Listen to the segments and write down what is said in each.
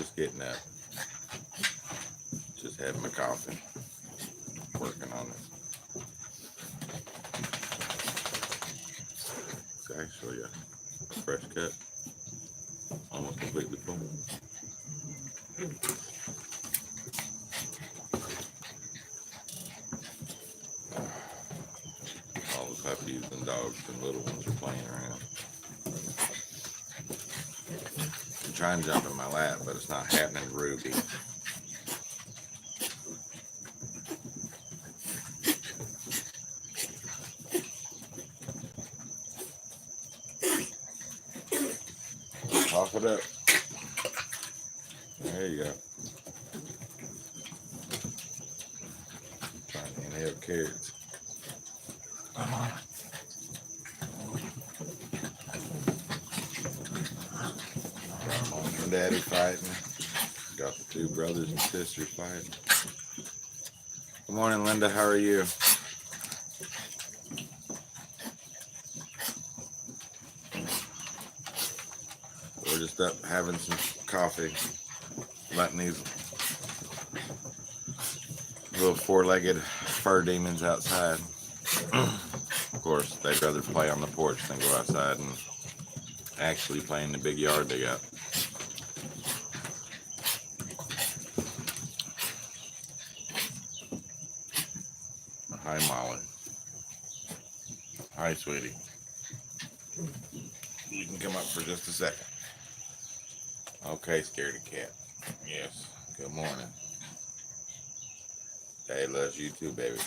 just getting up. Just had my coffee. Working on it. It's actually a fresh cut. Almost completely full. All the puppies and dogs and little ones are playing around. I'm trying to jump in my lap, but it's not happening, Ruby. Cough it up. There you go. Trying to inhale carrots. Mom and Daddy fighting. Got the two brothers and sisters fighting. Good morning, Linda. How are you? We're just up having some coffee, letting these little four-legged fur demons outside. Of course, they'd rather play on the porch than go outside and actually play in the big yard they got. Hi, Molly. Hi, sweetie. You can come up for just a second. Okay, scaredy cat. Yes. Good morning. Daddy loves you too, baby.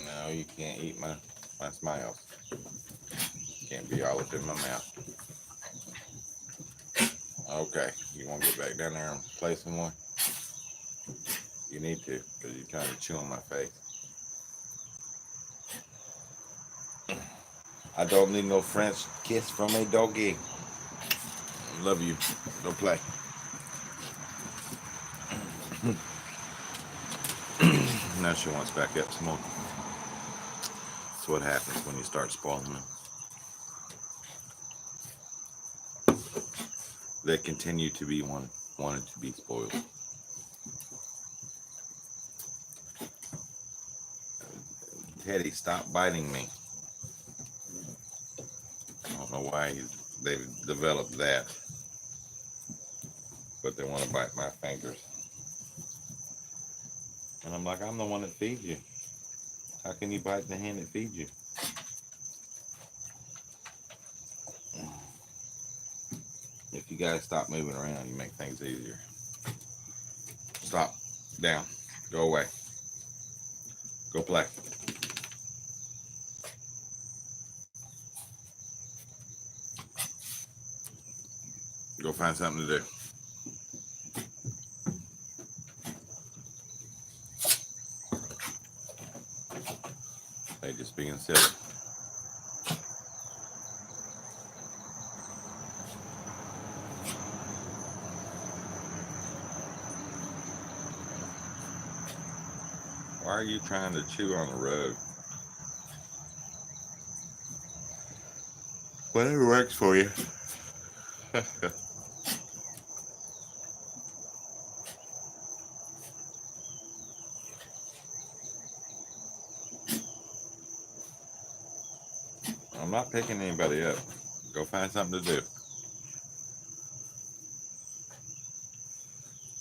No, you can't eat my smiles. Can't be all up in my mouth. Okay, you want to get back down there and play some more? You need to, because you're trying to chew on my face. I don't need no French kiss from a doggy. Love you. Go play. Now she wants back up some more. That's what happens when you start spoiling them. They continue to be wanted to be spoiled. Teddy, stop biting me. I don't know why they've developed that, but they want to bite my fingers. And I'm like, I'm the one that feeds you. How can you bite the hand that feeds you? If you guys stop moving around, you make things easier. Stop. Down. Go away. Go play. Go find something to do. They just being silly. Why are you trying to chew on the rug? Whatever works for you. I'm not picking anybody up. Go find something to do.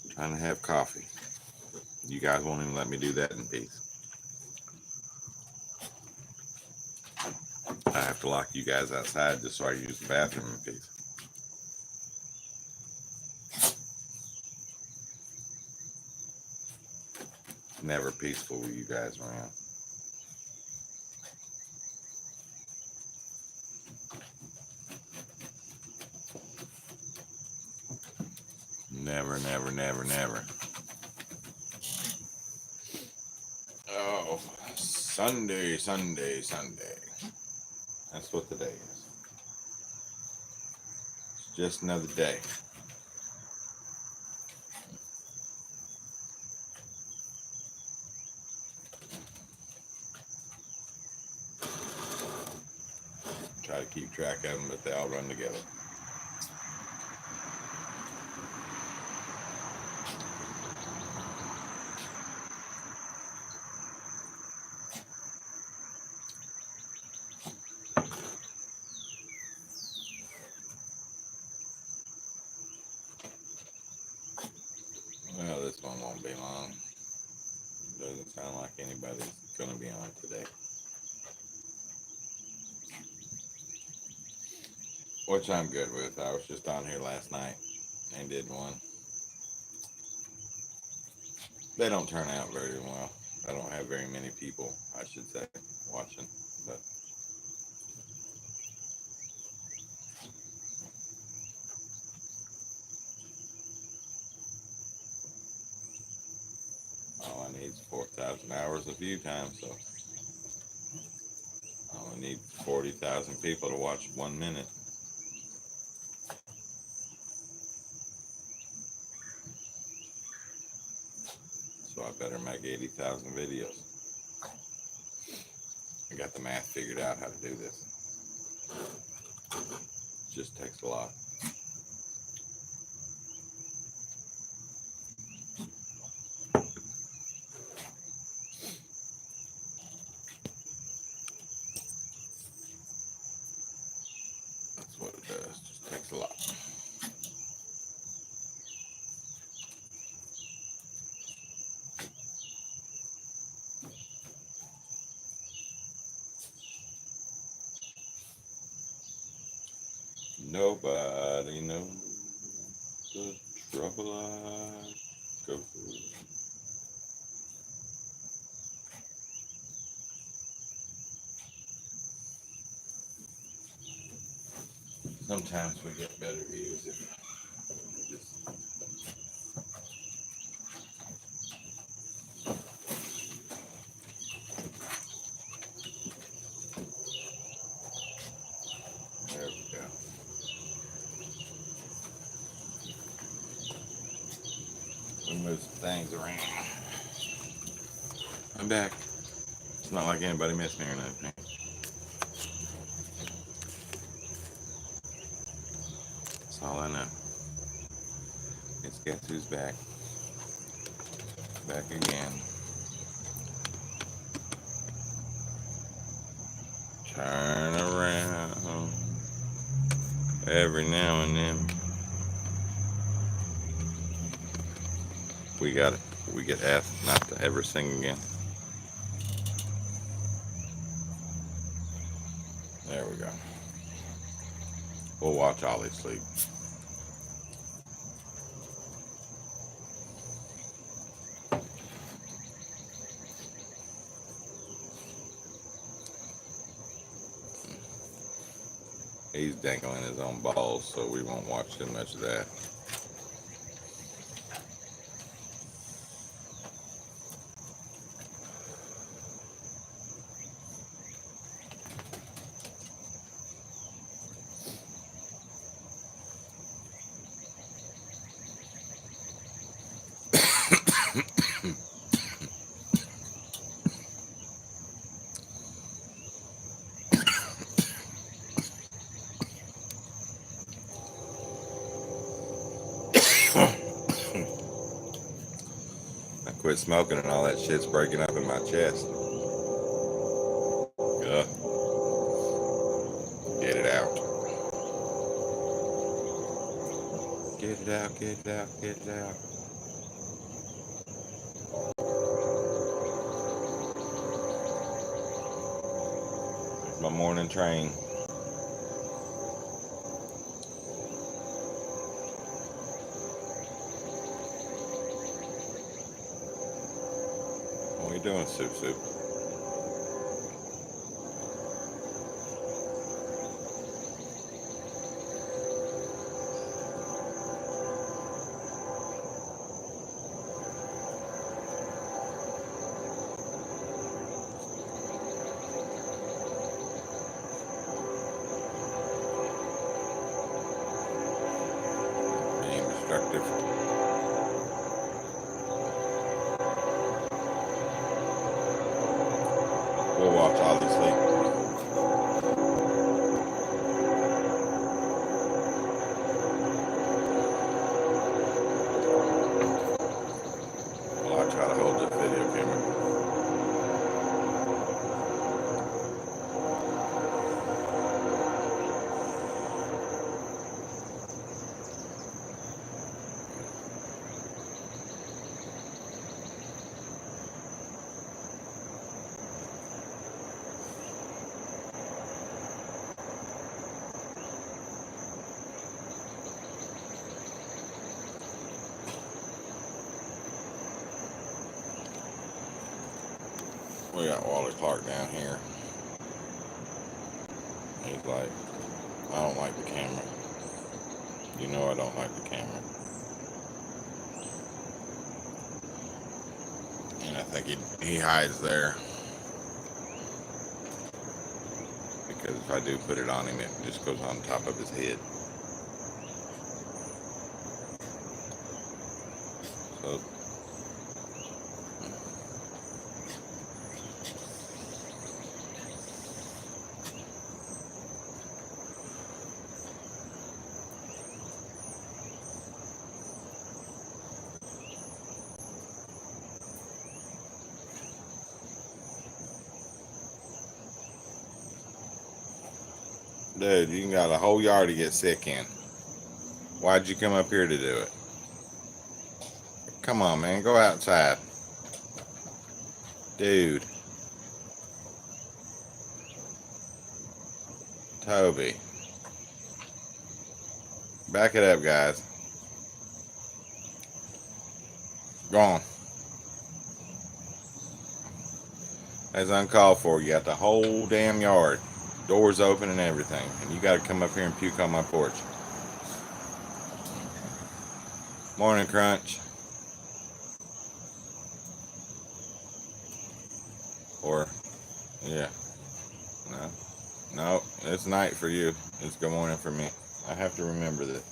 I'm trying to have coffee. You guys won't even let me do that in peace. I have to lock you guys outside just so I can use the bathroom in peace. Never peaceful with you guys around. Never, never, never, never. Oh, Sunday, Sunday, Sunday. That's what today is. It's just another day. Try to keep track of them, but they all run together. one won't be long. Doesn't sound like anybody's gonna be on today. Which I'm good with. I was just on here last night and did one. They don't turn out very well. I don't have very many people, I should say, watching. But all I need is 4,000 hours of view time, so I only need 40,000 people to watch 1 minute. So I better make 80,000 videos. I got the math figured out how to do this. It just takes a lot. That's what it does. Just takes a lot. Nobody knows the trouble I go through. Sometimes we get better views if we just there we go. We move some things around. I'm back. It's not like anybody missed me or nothing. That's all I know. It's guess who's back. Back again. Turn around every now and then. We get asked not to ever sing again. There we go. We'll watch Ollie sleep. He's dangling his own balls, so we won't watch too much of that. I quit smoking and all that shit's breaking up in my chest. Yeah. Get it out. Get it out, get it out, get it out. It's my morning train. What are you doing, Soup Soup? Being destructive. We'll watch Ollie sleep. Well, I try to hold the video camera. We got Wally Clark down here. He's like, I don't like the camera. You know I don't like the camera. And I think he hides there. Because if I do put it on him, it just goes on top of his head. So, dude, you got a whole yard to get sick in. Why'd you come up here to do it? Come on, man, go outside. Dude. Toby. Back it up, guys. Go on. That's uncalled for. You got the whole damn yard. Doors open and everything. And you got to come up here and puke on my porch. Morning, Crunch. Or, yeah. No, it's night for you. It's good morning for me. I have to remember that.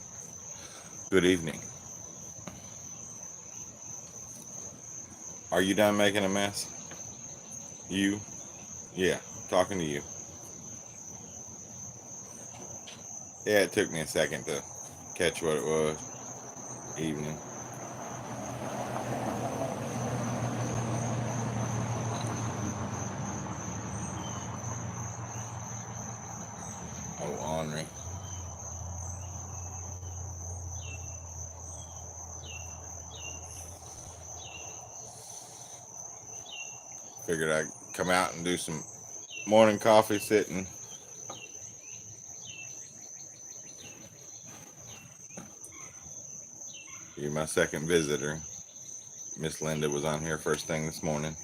Good evening. Are you done making a mess? You? Yeah, talking to you. Yeah, it took me a second to catch what it was. Evening. Oh, Henri. Figured I'd come out and do some morning coffee sitting. You're my second visitor. Miss Linda was on here first thing this morning.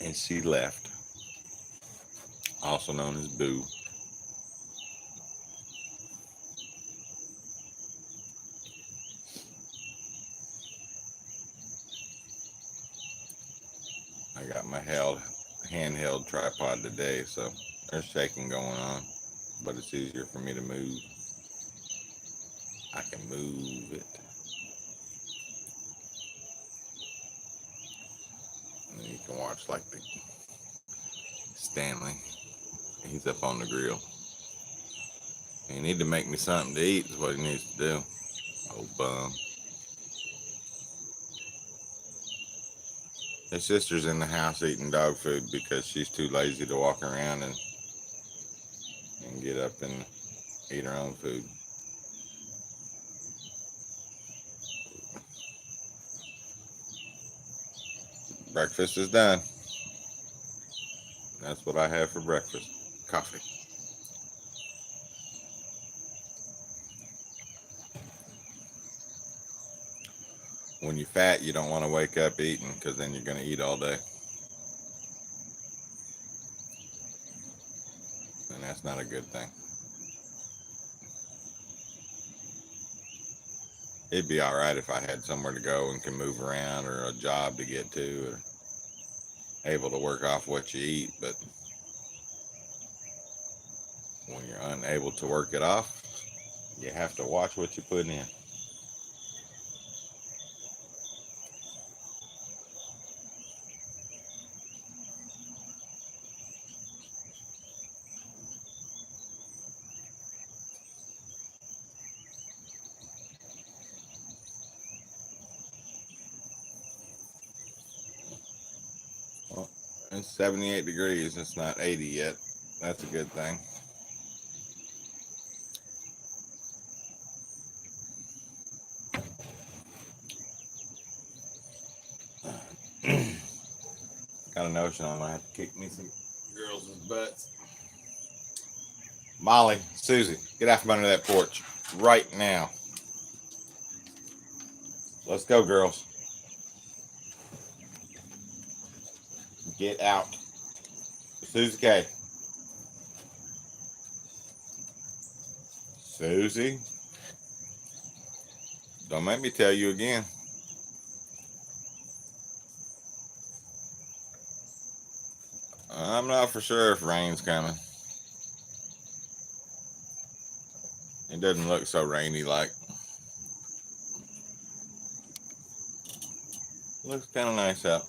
And she left. Also known as Boo. I got my handheld tripod today, so there's shaking going on. But it's easier for me to move. I can move it. And then you can watch like the Stanley. He's up on the grill. You need to make me something to eat is what he needs to do. Oh, bum. His sister's in the house eating dog food because she's too lazy to walk around and get up and eat her own food. Breakfast is done. That's what I have for breakfast. Coffee. When you're fat, you don't want to wake up eating because then you're going to eat all day. And that's not a good thing. It'd be all right if I had somewhere to go and can move around or a job to get to or able to work off what you eat. But when you're unable to work it off, you have to watch what you put in. Well, it's 78 degrees. It's not 80 yet. That's a good thing. Got a notion I'm going to have to kick me some girls' butts. Molly, Susie, get out from under that porch right now. Let's go, girls. Get out. Susie K. Susie. Don't make me tell you again. I'm not for sure if rain's coming. It doesn't look so rainy like. Looks kind of nice out.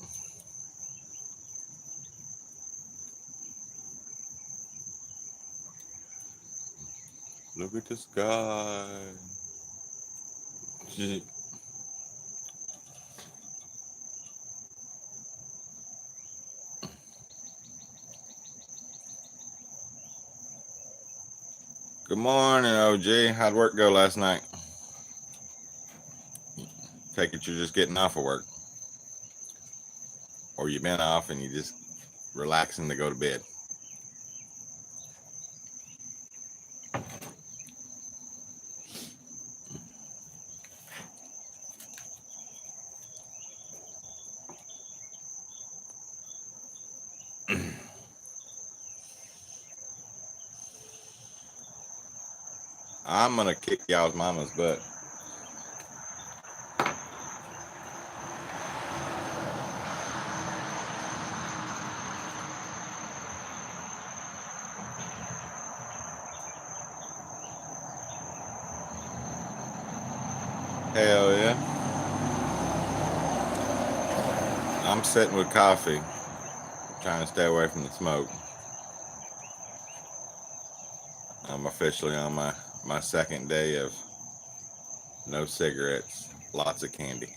Look at the sky. Good morning, OG. How'd work go last night? Take it you're just getting off of work. Or you've been off and you just relaxing to go to bed. I'm gonna kick y'all's mama's butt. Hell yeah. I'm sitting with coffee, trying to stay away from the smoke. I'm officially on my second day of no cigarettes, lots of candy.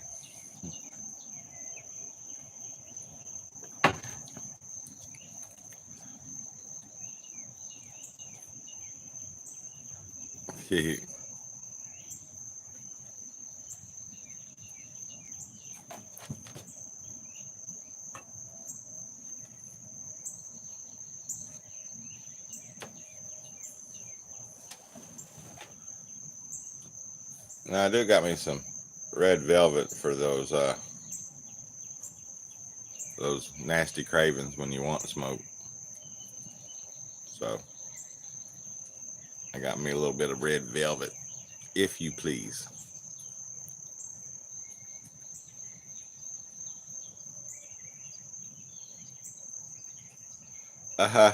Now I do got me some red velvet for those nasty cravings when you want to smoke. So I got me a little bit of red velvet, if you please. Uh-huh.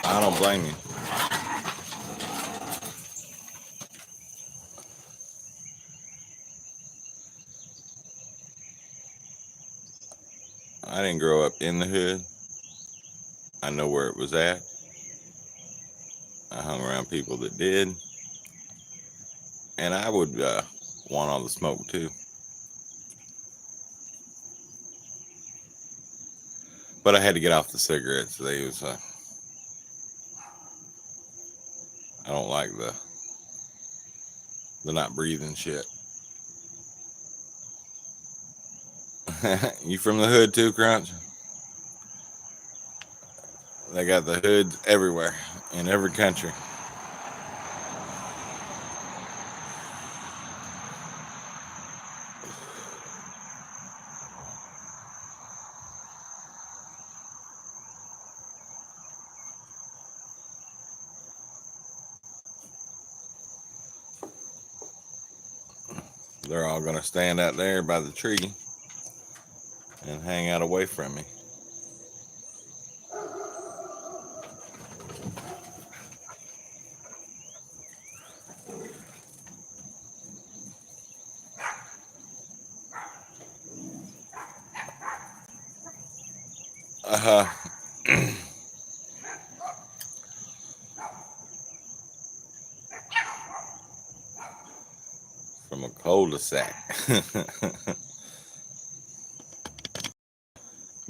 I don't blame you. I didn't grow up in the hood. I know where it was at. I hung around people that did. And I would want all the smoke too. But I had to get off the cigarettes. They was I don't like the not breathing shit. You from the hood too, Crunch? They got the hoods everywhere in every country. They're all gonna stand out there by the tree and hang out away from me. Uh-huh. From a cul-de-sac.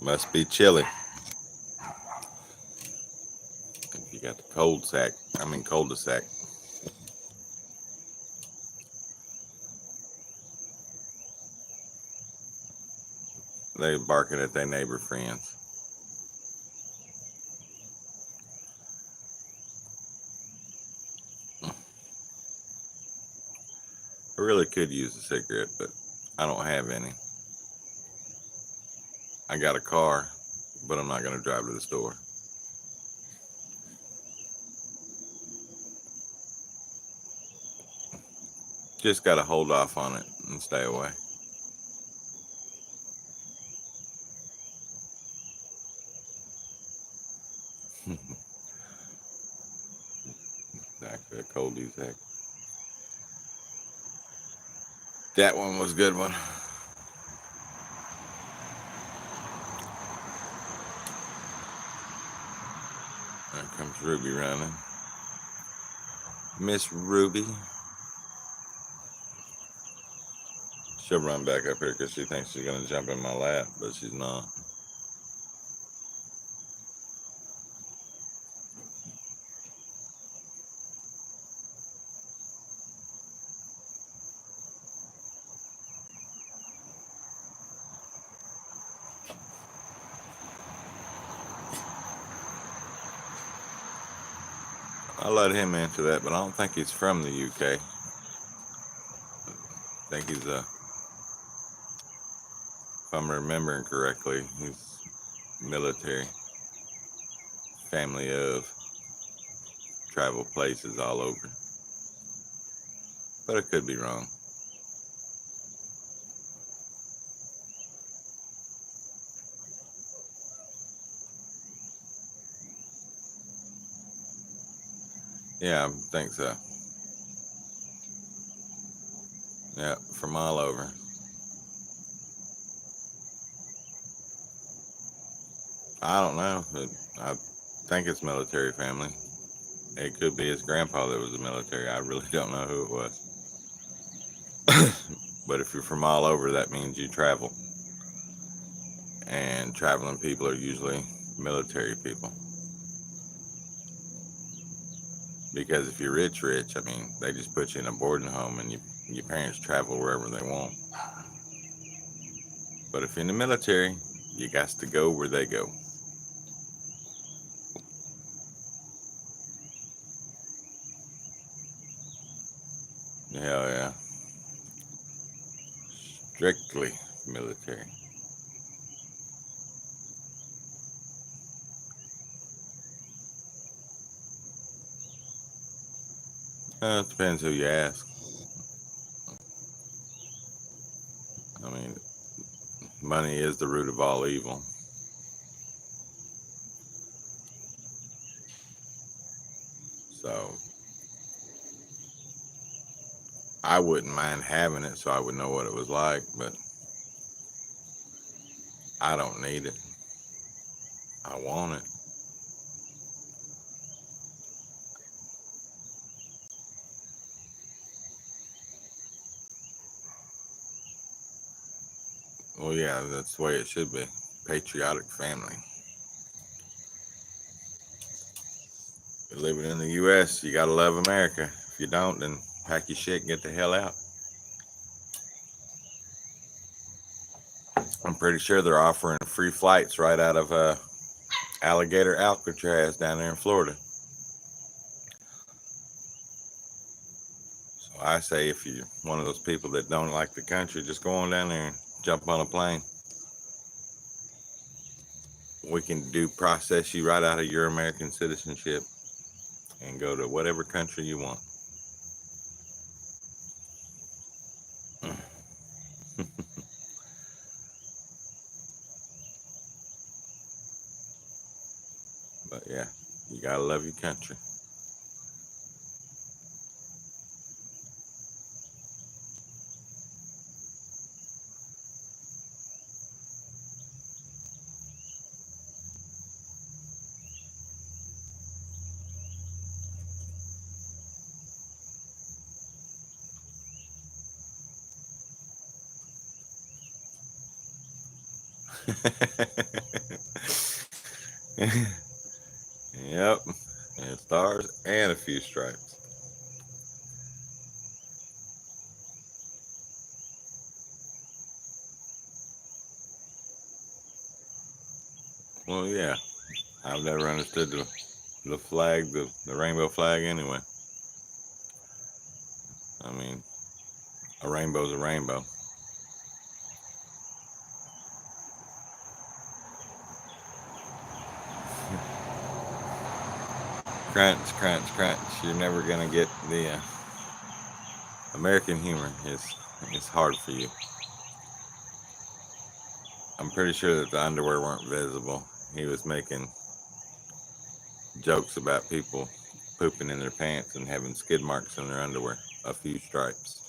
Must be chilly. If you got the cul-de-sac. They barking at their neighbor friends. really could use a cigarette, but I don't have any. I got a car, but I'm not going to drive to the store. Just got to hold off on it and stay away. Exactly, a cold exact. That one was a good one. There comes Ruby running. Miss Ruby. She'll run back up here because she thinks she's going to jump in my lap, but she's not. I'll let him answer that, but I don't think he's from the UK. I think he's if I'm remembering correctly, he's military, family of, travel places all over. But I could be wrong. Yeah, I think so. Yeah, from all over. I don't know, but I think it's military family. It could be his grandpa that was a military. I really don't know who it was. But if you're from all over, that means you travel. And traveling people are usually military people. Because if you're rich, I mean, they just put you in a boarding home and your parents travel wherever they want. But if you're in the military, you got to go where they go. Hell yeah. Strictly military. It depends who you ask. I mean, money is the root of all evil. So I wouldn't mind having it so I would know what it was like, but I don't need it. I want it. Well, yeah, that's the way it should be. Patriotic family. You're living in the U.S., you gotta love America. If you don't, then pack your shit and get the hell out. I'm pretty sure they're offering free flights right out of Alligator Alcatraz down there in Florida. So I say if you're one of those people that don't like the country, just go on down there and jump on a plane. We can process you right out of your American citizenship and go to whatever country you want. But yeah, you gotta love your country. Yep, and stars and a few stripes. Well, yeah, I've never understood the flag, the rainbow flag anyway. I mean, A rainbow's a rainbow. Crunch, crunch, crunch. You're never gonna get the American humor. It's hard for you. I'm pretty sure that the underwear weren't visible. He was making jokes about people pooping in their pants and having skid marks on their underwear, a few stripes.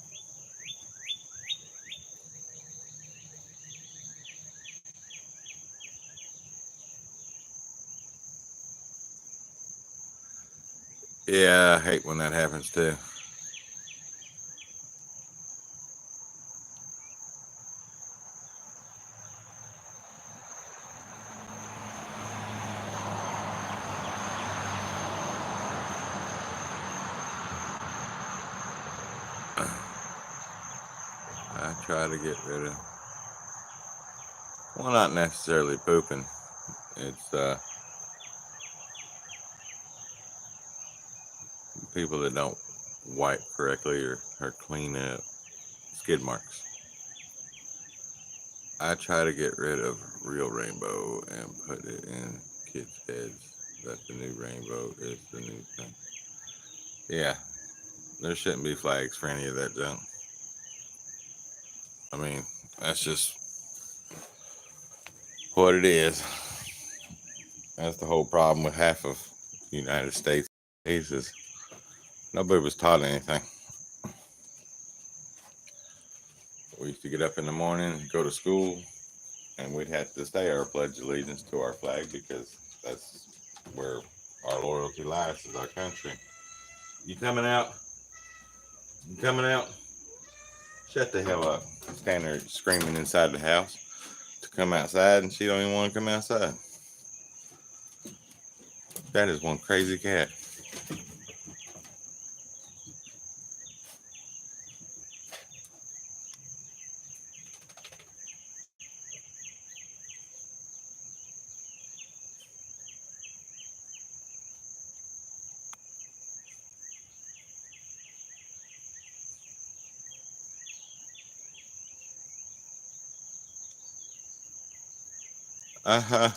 Yeah, I hate when that happens too. I try to get rid of, well, not necessarily pooping. It's people that don't wipe correctly or clean up skid marks. I try to get rid of real rainbow and put it in kids' heads that the new rainbow is the new thing. Yeah, there shouldn't be flags for any of that junk. I mean, that's just what it is. That's the whole problem with half of the United States is nobody was taught anything. We used to get up in the morning, go to school, and we'd have to say our pledge of allegiance to our flag because that's where our loyalty lies, is our country. You coming out? You coming out? Shut the hell up. Standing there screaming inside the house to come outside, and she don't even want to come outside. That is one crazy cat. Uh-huh.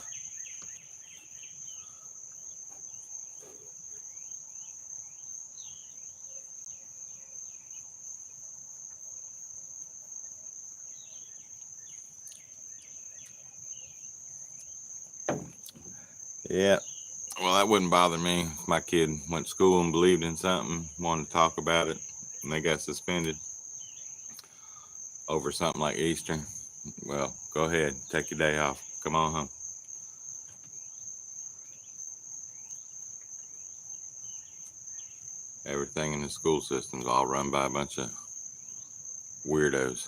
Yeah. Well, that wouldn't bother me if my kid went to school and believed in something, wanted to talk about it, and they got suspended over something like Easter. Well, go ahead, take your day off. Come on home. Everything in the school system is all run by a bunch of weirdos.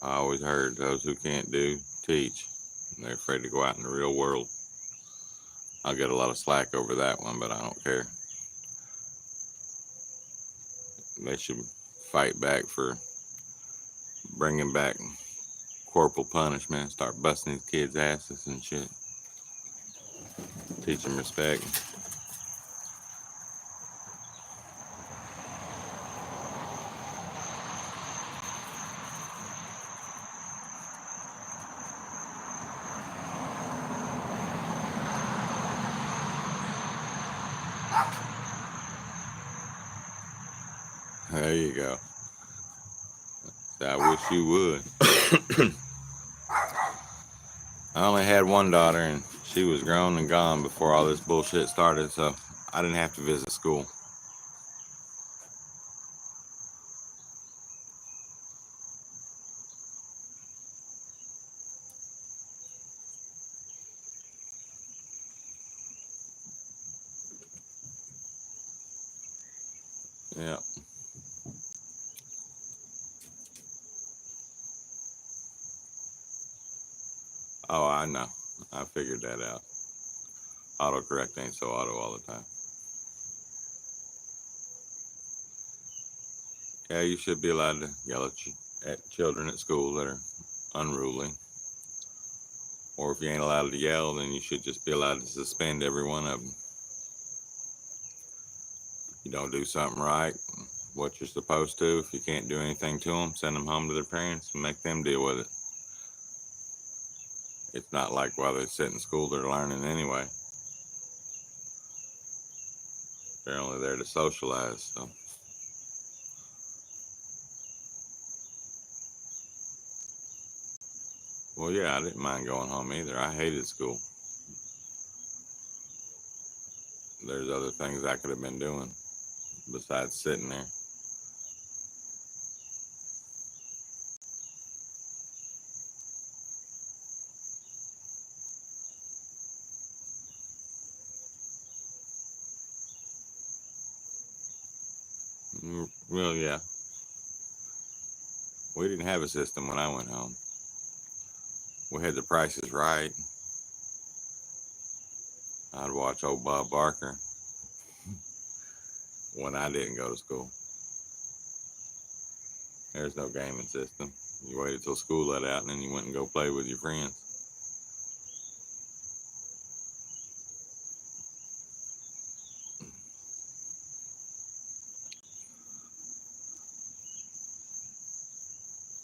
I always heard those who can't do, teach. And they're afraid to go out in the real world. I'll get a lot of slack over that one, but I don't care. They should fight back for bringing back corporal punishment, start busting these kids' asses and shit. Teach them respect. There you go. I wish you would. I only had one daughter, and she was grown and gone before all this bullshit started, so I didn't have to visit school. Yeah. Oh, I know. I figured that out. Autocorrect ain't so auto all the time. Yeah, you should be allowed to yell at children at school that are unruly. Or if you ain't allowed to yell, then you should just be allowed to suspend every one of them. You don't do something right, what you're supposed to. If you can't do anything to them, send them home to their parents and make them deal with it. It's not like while they sit in school, they're learning anyway. They're only there to socialize. So. Well, yeah, I didn't mind going home either. I hated school. There's other things I could have been doing besides sitting there. Well, yeah. We didn't have a system when I went home. We had the Prices Right. I'd watch old Bob Barker when I didn't go to school. There's no gaming system. You waited till school let out and then you went and go play with your friends.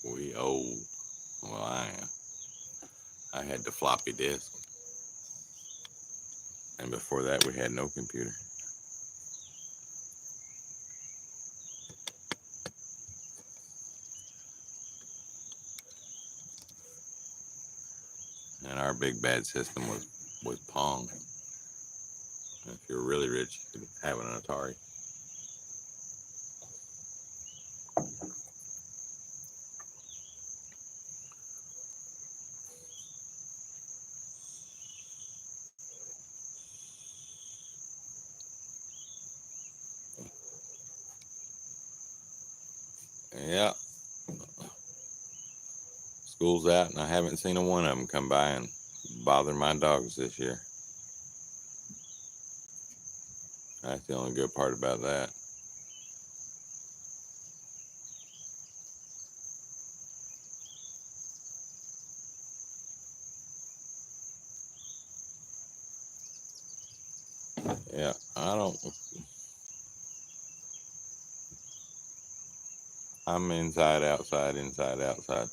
We old. Well, I am. I had the floppy disk. And before that, we had no computer. And our big bad system was Pong. And if you're really rich, you could have an Atari. Yeah. School's out, and I haven't seen a one of them come by and bother my dogs this year. That's the only good part about that. Yeah, I'm inside, outside, inside, outside.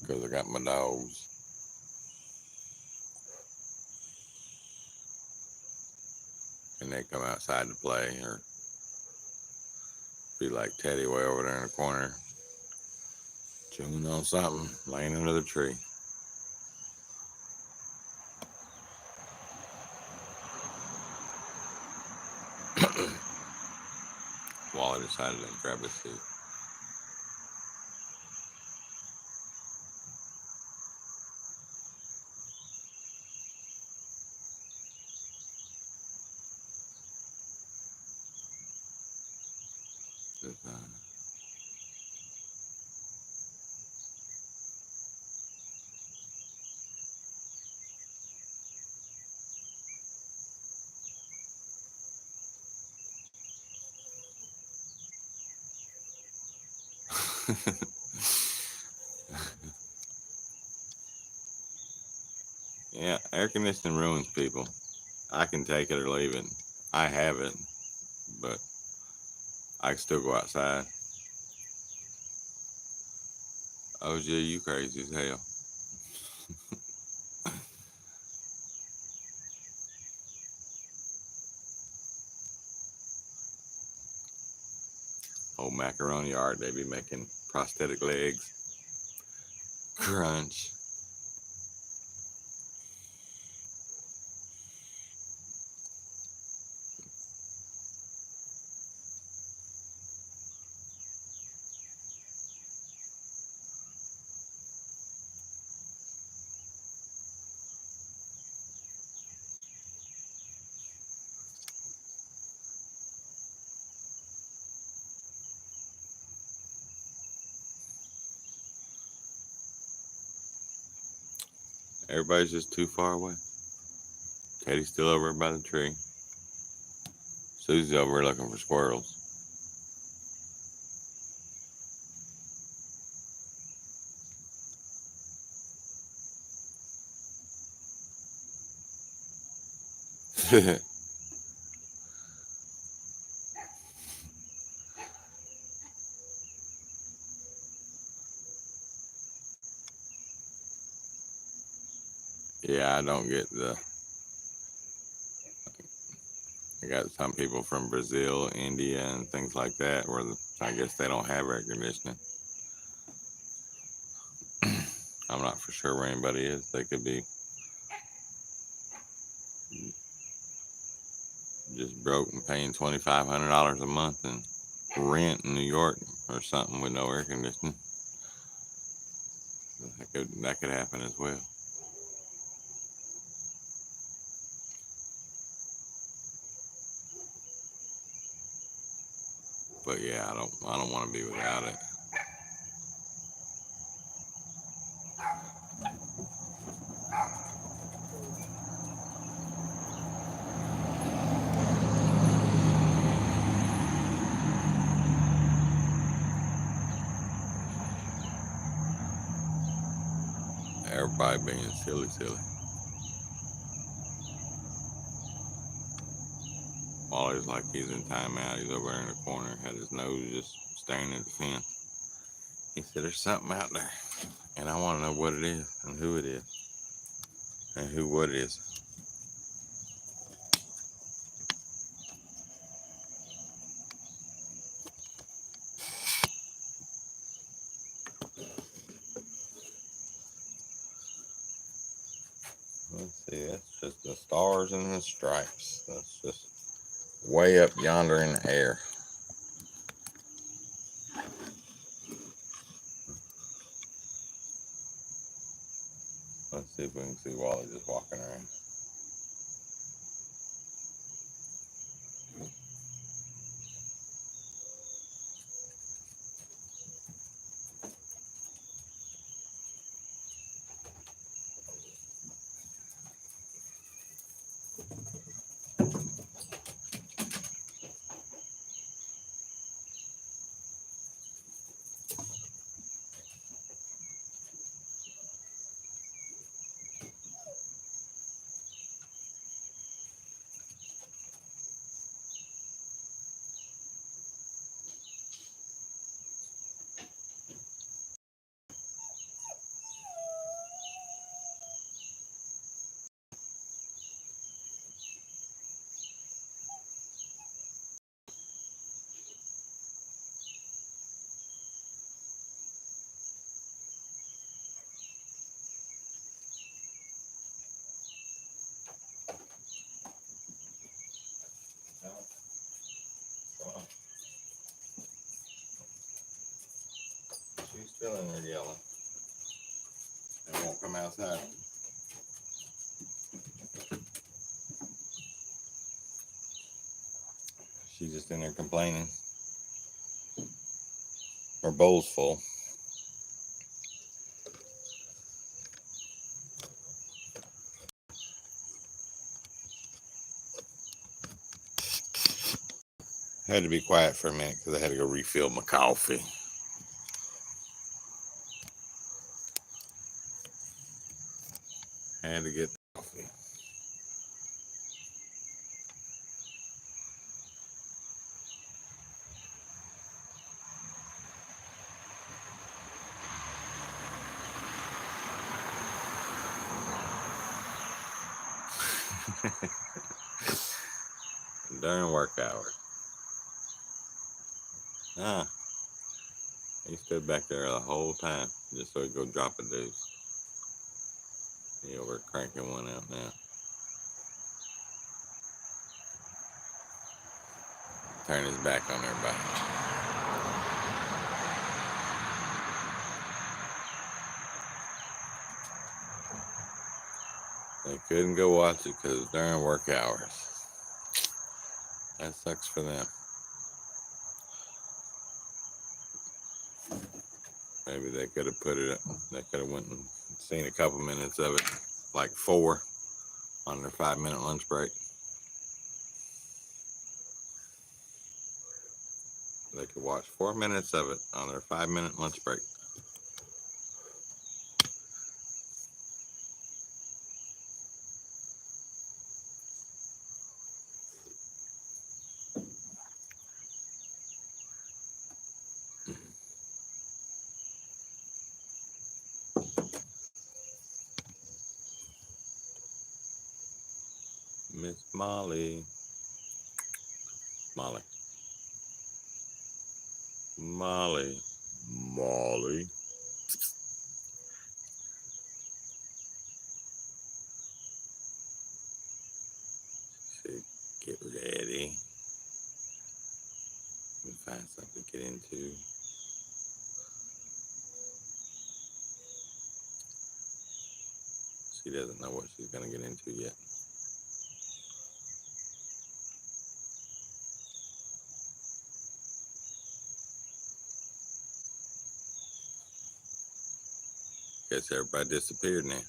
Because I got my dogs. And they come outside to play or be like Teddy way over there in the corner, chewing on something, laying under the tree. Wally decided to grab his seat. Yeah, air conditioning ruins people. I can take it or leave it. I have it, but I can still go outside. Oh, gee, you crazy as hell. Old macaroni art, they be making prosthetic legs. Crunch. Everybody's just too far away. Teddy's still over by the tree. Susie's over here looking for squirrels. Yeah, I don't get I got some people from Brazil, India, and things like that where I guess they don't have air conditioning. I'm not for sure where anybody is. They could be just broke and paying $2,500 a month in rent in New York or something with no air conditioning. That could happen as well. But yeah, I don't want to be without it. Everybody being silly. Wally's like he's in timeout. He's over there in the corner, had his nose just staring at the fence. He said, "There's something out there, and I want to know what it is and who it is and what it is." Let's see. That's just the stars and the stripes. That's just way up yonder in the air. Let's see if we can see Wally just walking around. She's still in there yelling. They won't come outside. She's just in there complaining. Her bowl's full. I had to be quiet for a minute because I had to go refill my coffee. I had to get the coffee. During work hours. He stood back there the whole time just so he'd go drop a deuce. He over cranking one out now. Turn his back on everybody. They couldn't go watch it because during work hours. That sucks for them. Maybe they could have put it up. They could have went and seen a couple minutes of it, like 4 on their 5-minute lunch break. They could watch 4 minutes of it on their 5-minute lunch break. Miss Molly. Molly. Molly. Molly. Get ready. Let me find something to get into. She doesn't know what she's going to get into yet. Guess everybody disappeared now.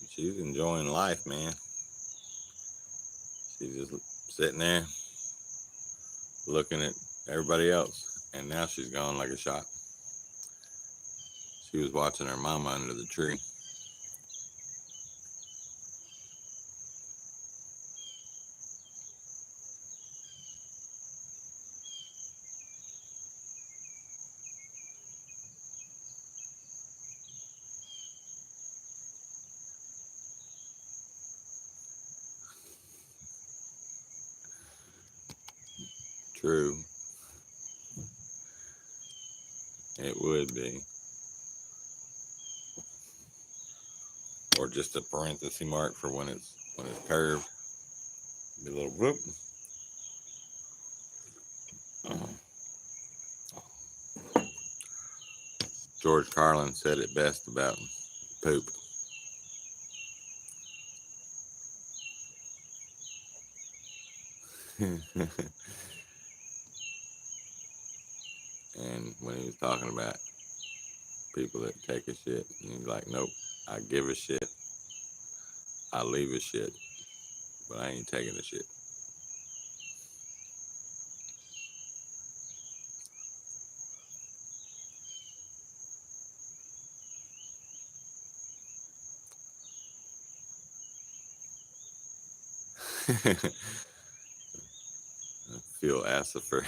She's enjoying life, man. She's just sitting there looking at everybody else, and now she's gone like a shot. She was watching her mama under the tree. True. It would be. Or just a parenthesis mark for when it's curved. Be a little whoop. George Carlin said it best about poop. And when he was talking about people that take a shit, and he's like, nope, I give a shit, I leave a shit, but I ain't taking a shit. Phil Assifer.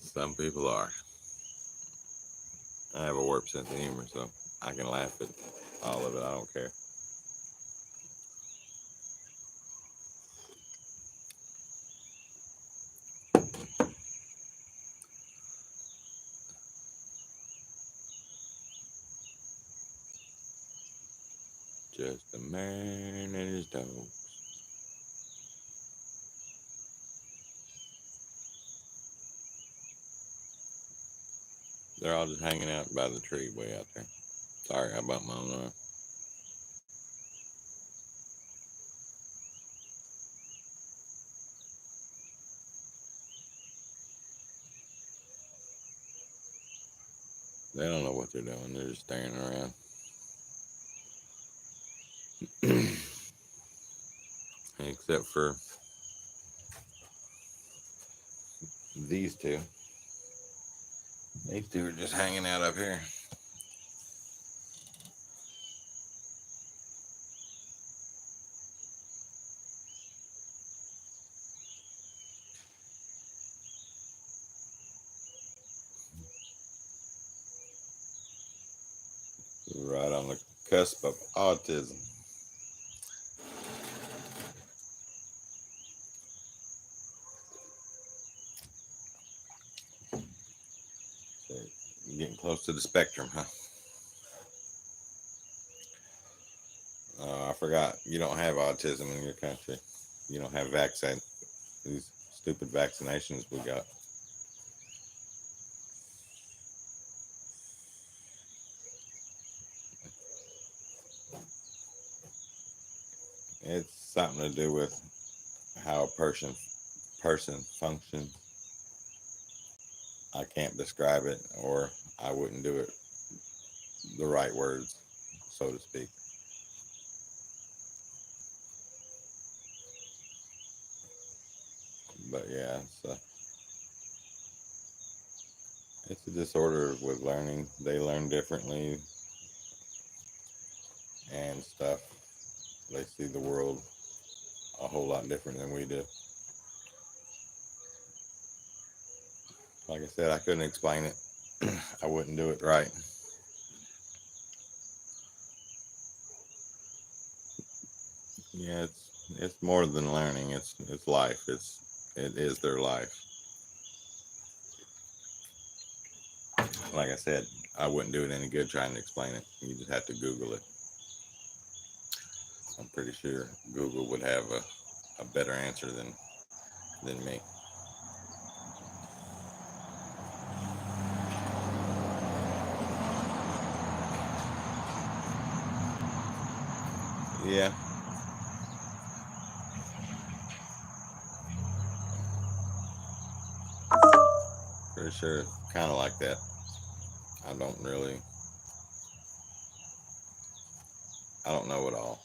Some people are. I have a warped sense of humor, so I can laugh at all of it. I don't care. Just a man and his dog. They're all just hanging out by the tree way out there. Sorry, I bumped my own arm. They don't know what they're doing. They're just staring around. Except for these two. These two are just hanging out up here. Right on the cusp of autism. So you're getting close to the spectrum, huh? I forgot. You don't have autism in your country. You don't have vaccine. These stupid vaccinations we got. It's something to do with how a person functions. I can't describe it, or I wouldn't do it the right words, so to speak. But yeah, it's a disorder with learning. They learn differently and stuff. They see the world a whole lot different than we do. Like I said, I couldn't explain it. I wouldn't do it right. Yeah, it's more than learning. It's life. It is their life. Like I said, I wouldn't do it any good trying to explain it. You just have to Google it. I'm pretty sure Google would have a better answer than me. Yeah, pretty sure kind of like that. I don't really, I don't know it all.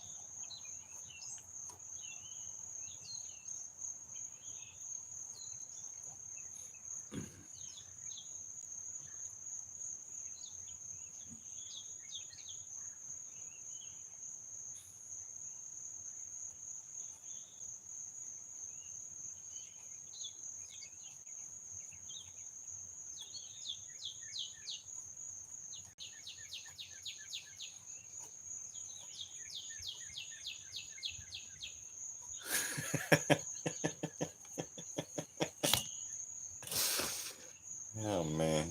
Oh man.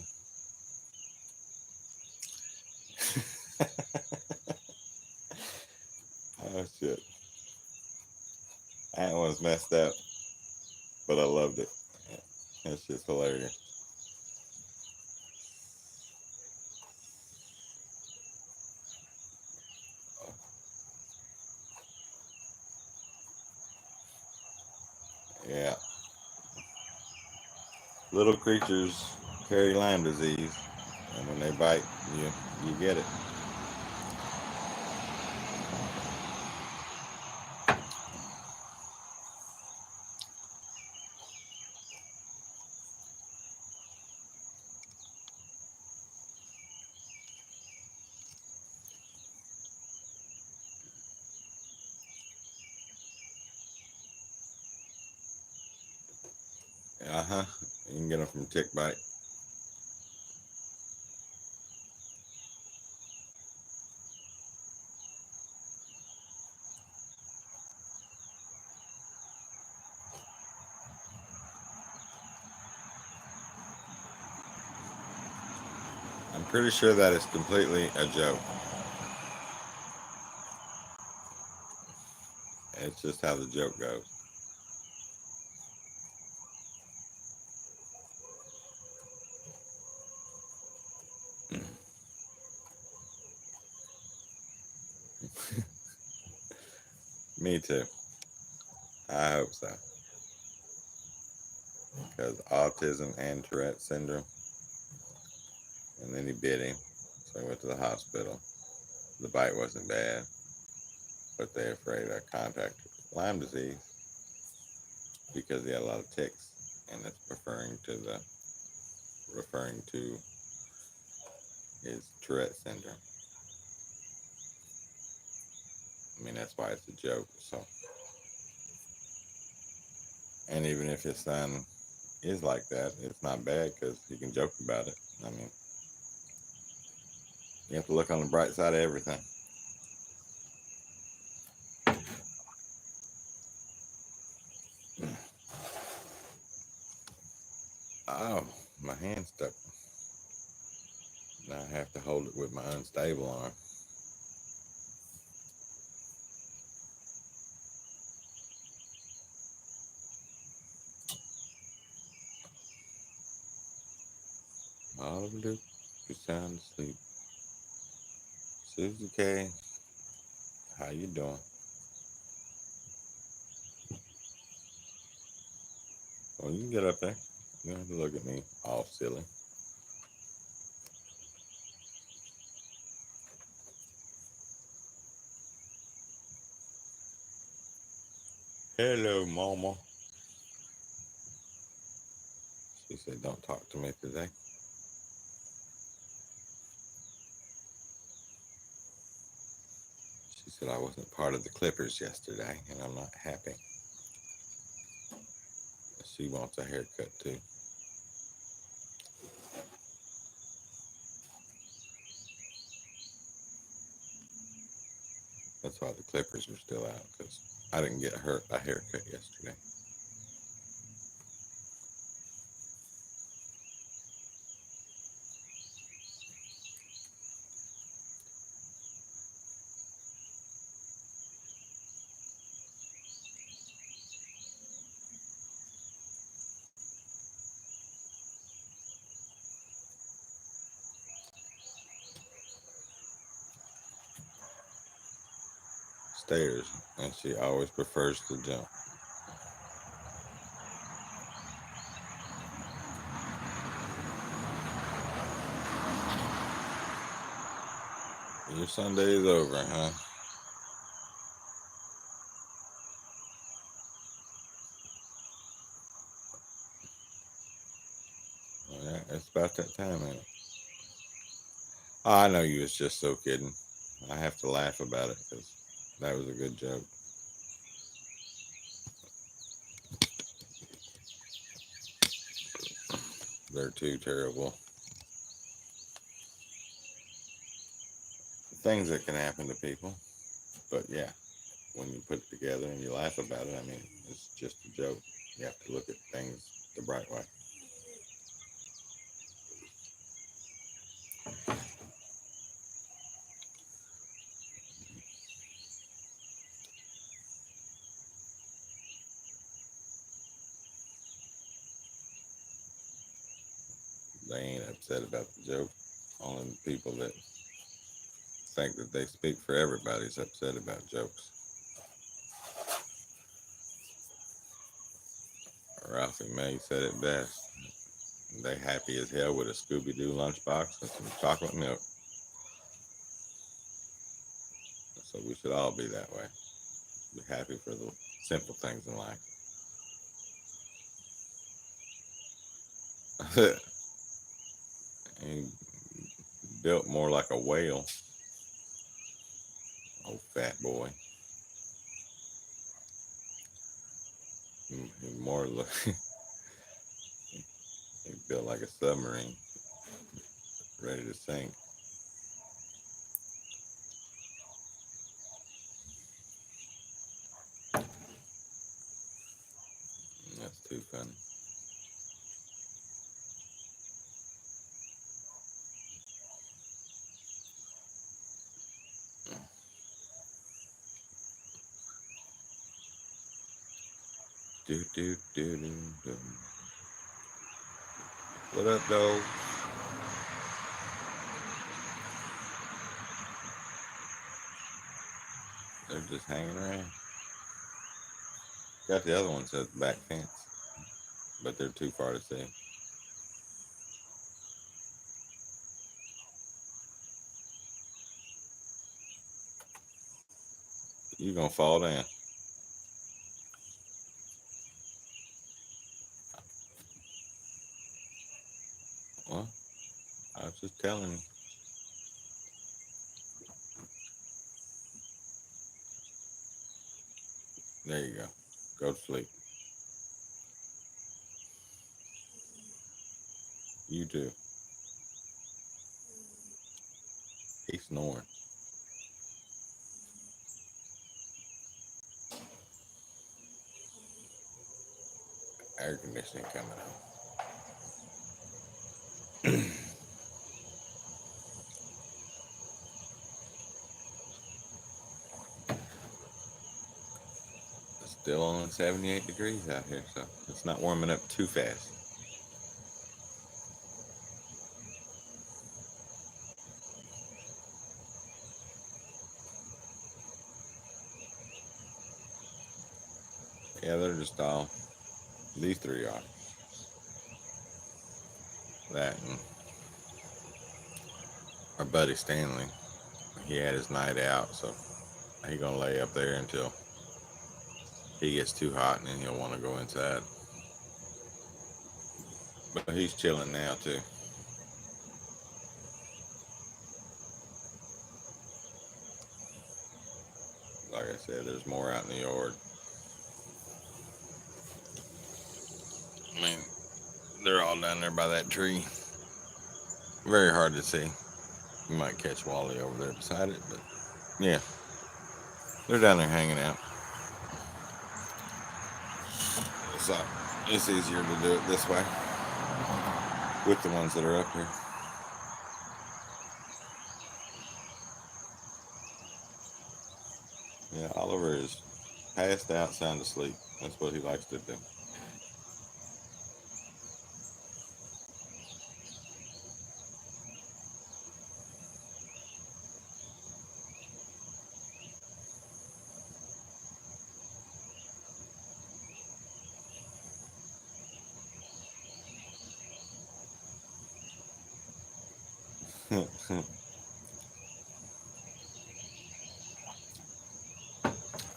Oh shit. That one's messed up, but I loved it. It's just hilarious. Yeah. Little creatures carry Lyme disease, and when they bite, you get it. Uh huh. You can get them from tick bite. I'm pretty sure that is completely a joke. It's just how the joke goes. Me too. I hope so. Because autism and Tourette syndrome, and then he bit him, so he went to the hospital. The bite wasn't bad, but they're afraid of contact Lyme disease because he had a lot of ticks, and it's referring to his Tourette syndrome. I mean, that's why it's a joke. So, and even if his son is like that, it's not bad because he can joke about it. I mean, you have to look on the bright side of everything. Oh, my hand's stuck. Now I have to hold it with my unstable arm. All of Luke is sound asleep. Susie K, how you doing? Well, you can get up there. You don't have to look at me all silly. Hello, Mama. She said, don't talk to me today. She said, I wasn't part of the Clippers yesterday, and I'm not happy. She wants a haircut, too. That's why the clippers are still out, because I didn't get a haircut yesterday. Stairs, and she always prefers to jump. Your Sunday is over, huh? Yeah, it's about that time, ain't it? Oh, I know you was just so kidding. I have to laugh about it because that was a good joke. They're too terrible. Things that can happen to people. But yeah, when you put it together and you laugh about it, I mean, it's just a joke. You have to look at things the bright way. They ain't upset about the joke. Only the people that think that they speak for everybody's upset about jokes. Ralphie May said it best. They happy as hell with a Scooby-Doo lunchbox and some chocolate milk. So we should all be that way. Be happy for the simple things in life. He built more like a whale. Old fat boy. He more look. He built like a submarine, ready to sink. That's too funny. Do do do do do. What up, dog? They're just hanging around. Got the other ones at the back fence, but they're too far to see. You gonna fall down. Well, I was just telling you. There you go. Go to sleep. You too. He's snoring. Air conditioning coming on. It's still only 78 degrees out here, so it's not warming up too fast. Yeah, they're just all, these three are. That and our buddy Stanley, he had his night out, so he gonna lay up there until he gets too hot and then he'll want to go inside. But he's chilling now too. Like I said, there's more out in the yard. I mean, they're all down there by that tree. Very hard to see. You might catch Wally over there beside it, but yeah. They're down there hanging out. So it's easier to do it this way with the ones that are up here. Yeah, Oliver is passed out, sound asleep. That's what he likes to do.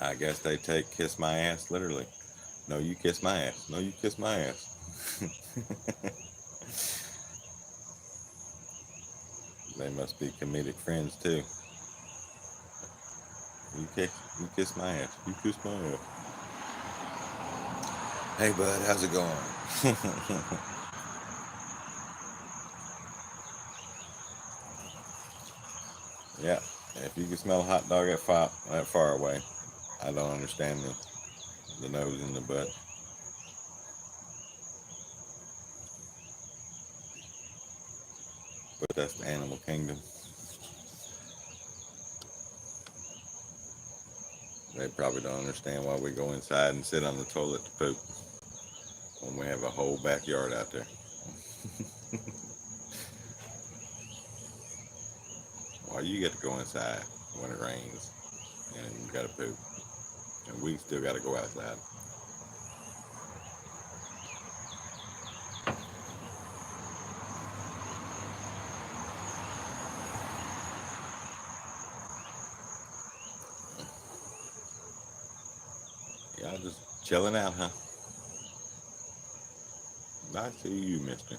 I guess they take kiss my ass literally. No, you kiss my ass. No, you kiss my ass. They must be comedic friends too. You kiss my ass. You kiss my ass. Hey bud, how's it going? Yeah, if you can smell a hot dog that far away, I don't understand the nose and the butt. But that's the animal kingdom. They probably don't understand why we go inside and sit on the toilet to poop when we have a whole backyard out there. Why you get to go inside when it rains and you gotta poop, and we still gotta go outside. Y'all just chilling out, huh? I see you, mister.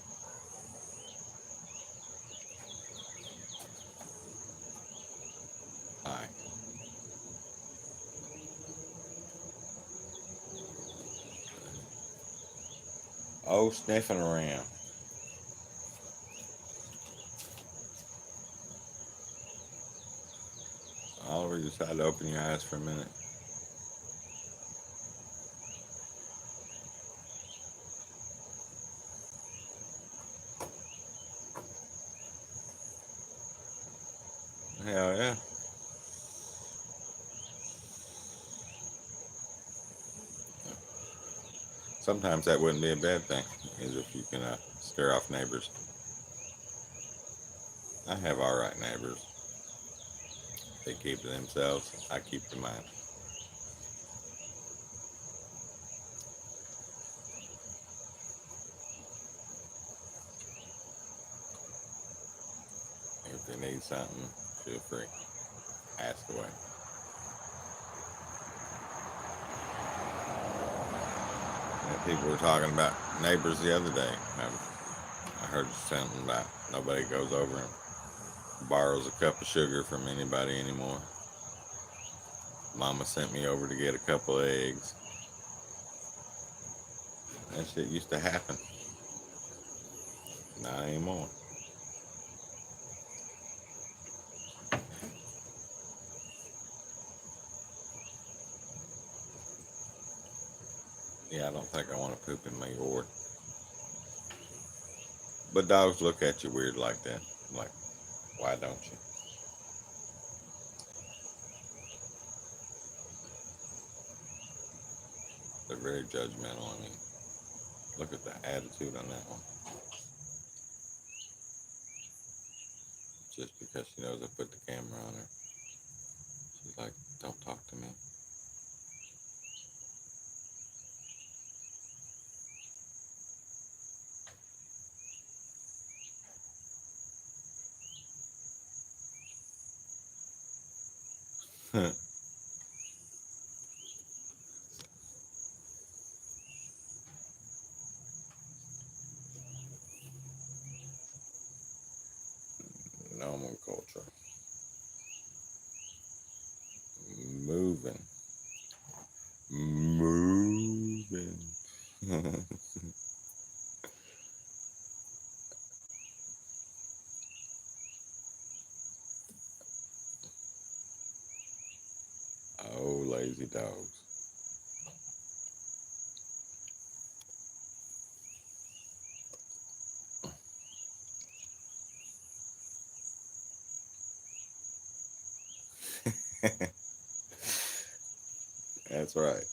Hi. Oh, sniffing around. Oliver, you decided to open your eyes for a minute. Hell yeah. Sometimes that wouldn't be a bad thing, is if you can scare off neighbors. I have all right neighbors. They keep to themselves. I keep to mine. If they need something, feel free. Ask away. And people were talking about neighbors the other day. I heard something about nobody goes over and borrows a cup of sugar from anybody anymore. Mama sent me over to get a couple of eggs. That shit used to happen. Not anymore. Yeah, I don't think I want to poop in my yard. But dogs look at you weird like that. Like, why don't you? They're very judgmental. I mean, look at the attitude on that one. Just because she knows I put the camera on her. She's like, don't talk to me. Normal culture. Moving. Moving. lazy dogs. That's right.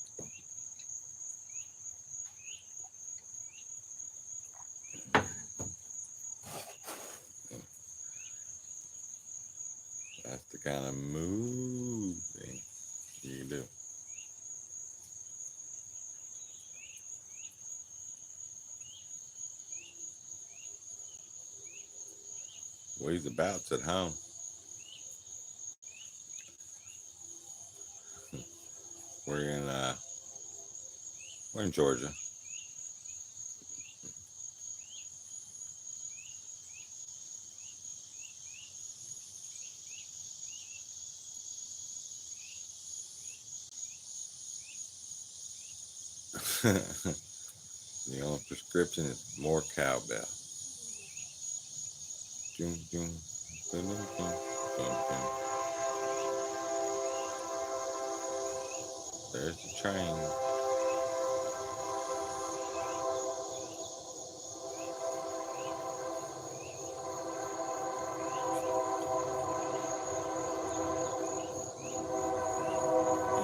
That's the kind of moving you can do. Well, he's about at home. We're in uh, we're in Georgia. The only prescription is more cowbell. Doom, doom, doom, doom, doom, doom. There's the train.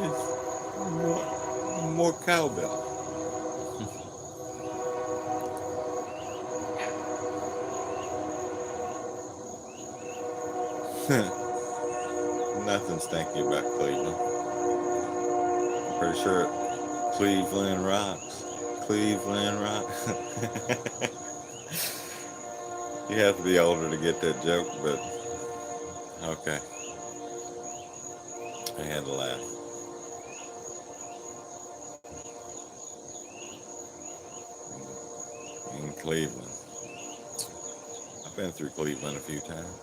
It's more cowbell. Nothing stinky about Cleveland. I'm pretty sure Cleveland rocks. Cleveland rocks. You have to be older to get that joke, but okay. I had to laugh. In Cleveland. I've been through Cleveland a few times.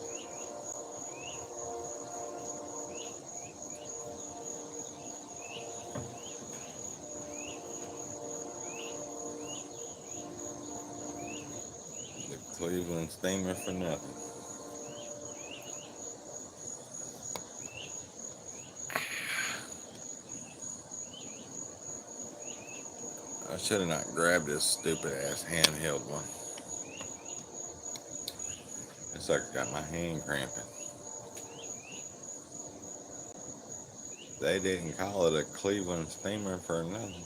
The Cleveland Steamer for nothing. I should have not grabbed this stupid ass handheld one. It's like I got my hand cramping. They didn't call it a Cleveland Steamer for nothing.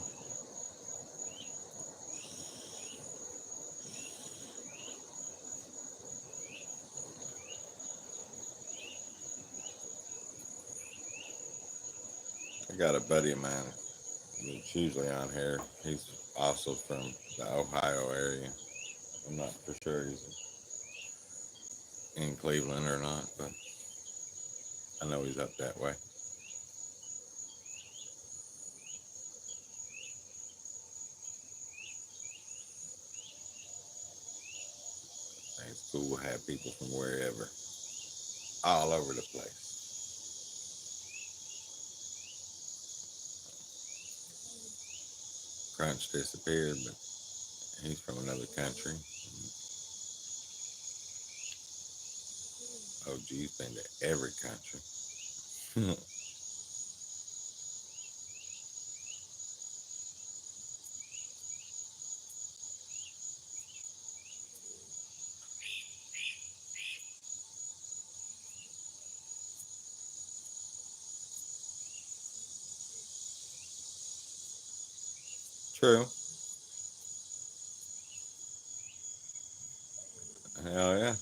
I got a buddy of mine that's usually on here. He's also from the Ohio area. I'm not for sure he's in Cleveland or not, but I know he's up that way. It's cool to have people from wherever, all over the place. Crunch disappeared, but he's from another country. OG's been to every country. True. Hell yeah.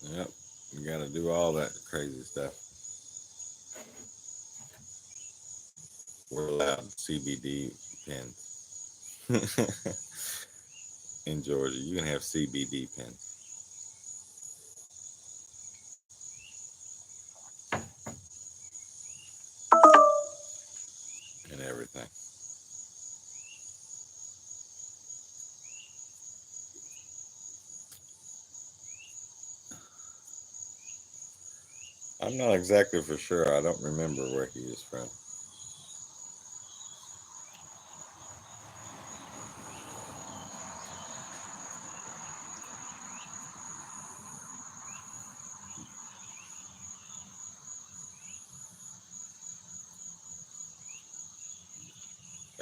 Yep. You got to do all that crazy stuff. We're allowed CBD pens in Georgia. You can have CBD pens and everything. I'm not exactly for sure. I don't remember where he is from.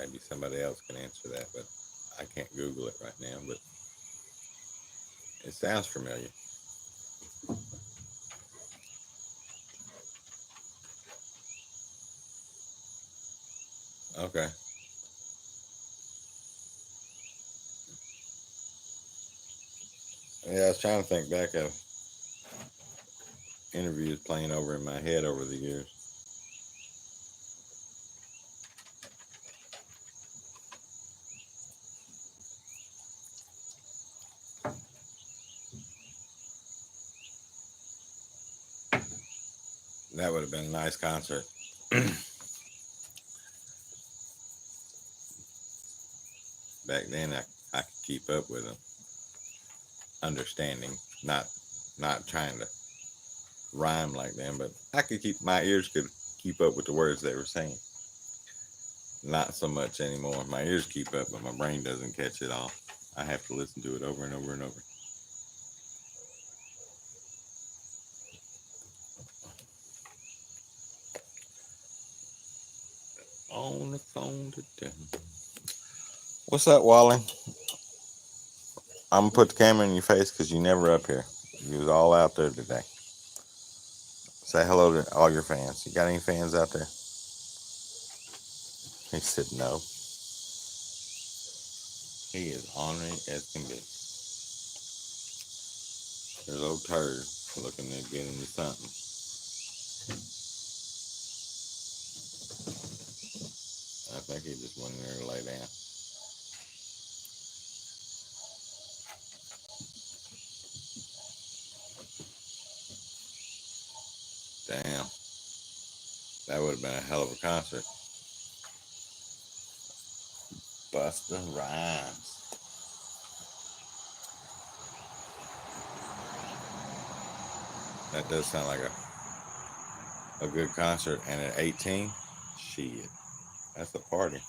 Maybe somebody else can answer that, but I can't Google it right now. But it sounds familiar. Okay. Yeah, I was trying to think back of interviews playing over in my head over the years. That would have been a nice concert. Back then, I could keep up with them, understanding, not trying to rhyme like them, but I could keep my ears could keep up with the words they were saying. Not so much anymore. My ears keep up, but my brain doesn't catch it all. I have to listen to it over and over and over. On the phone today. What's up, Wally? I'm gonna put the camera in your face because you never up here. You was all out there today. Say hello to all your fans. You got any fans out there? He said no. He is ornery as can be. There's old turd looking to get into something. I think he just went in there to lay down. Damn. That would have been a hell of a concert. Busta Rhymes. That does sound like a good concert. And at 18, shit, that's a party.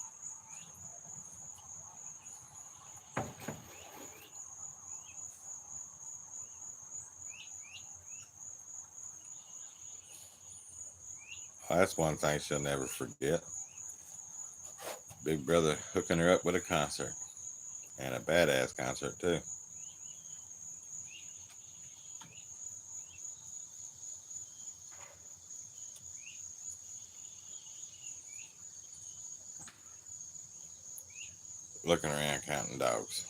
That's one thing she'll never forget. Big brother hooking her up with a concert. And a badass concert, too. Looking around counting dogs.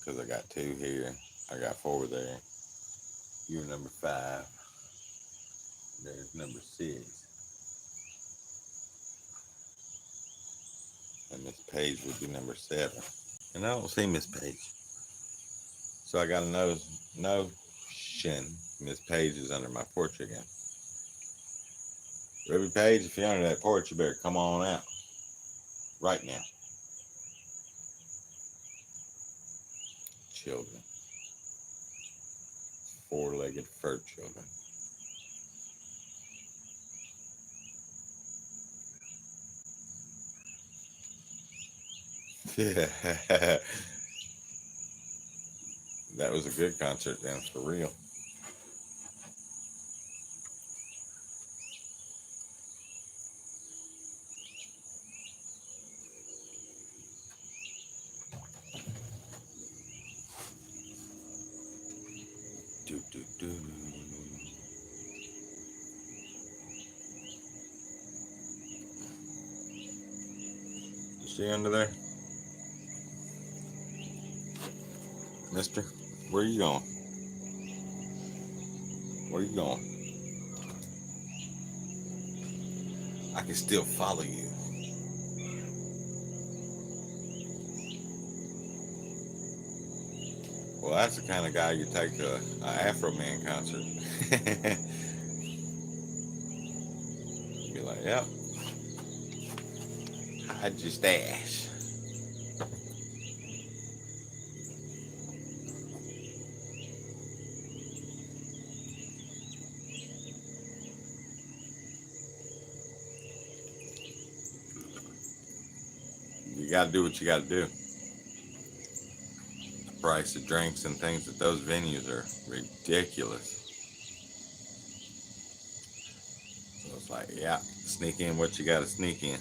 Because I got 2 here. I got 4 there. You're number 5. There's number 6. And Miss Page would be number 7. And I don't see Miss Page. So I got a notion Miss Page is under my porch again. Ruby Page, if you're under that porch, you better come on out. Right now. Children. 4-legged fur children. Yeah. That was a good concert then, for real. Do, do, do. You see under there? Mister, where you going? Where you going? I can still follow you. Well, that's the kind of guy you take to an Afro Man concert. Be like, yep, hide your stash. You got to do what you got to do. The price of drinks and things at those venues are ridiculous. So it's like, yeah, sneak in what you got to sneak in.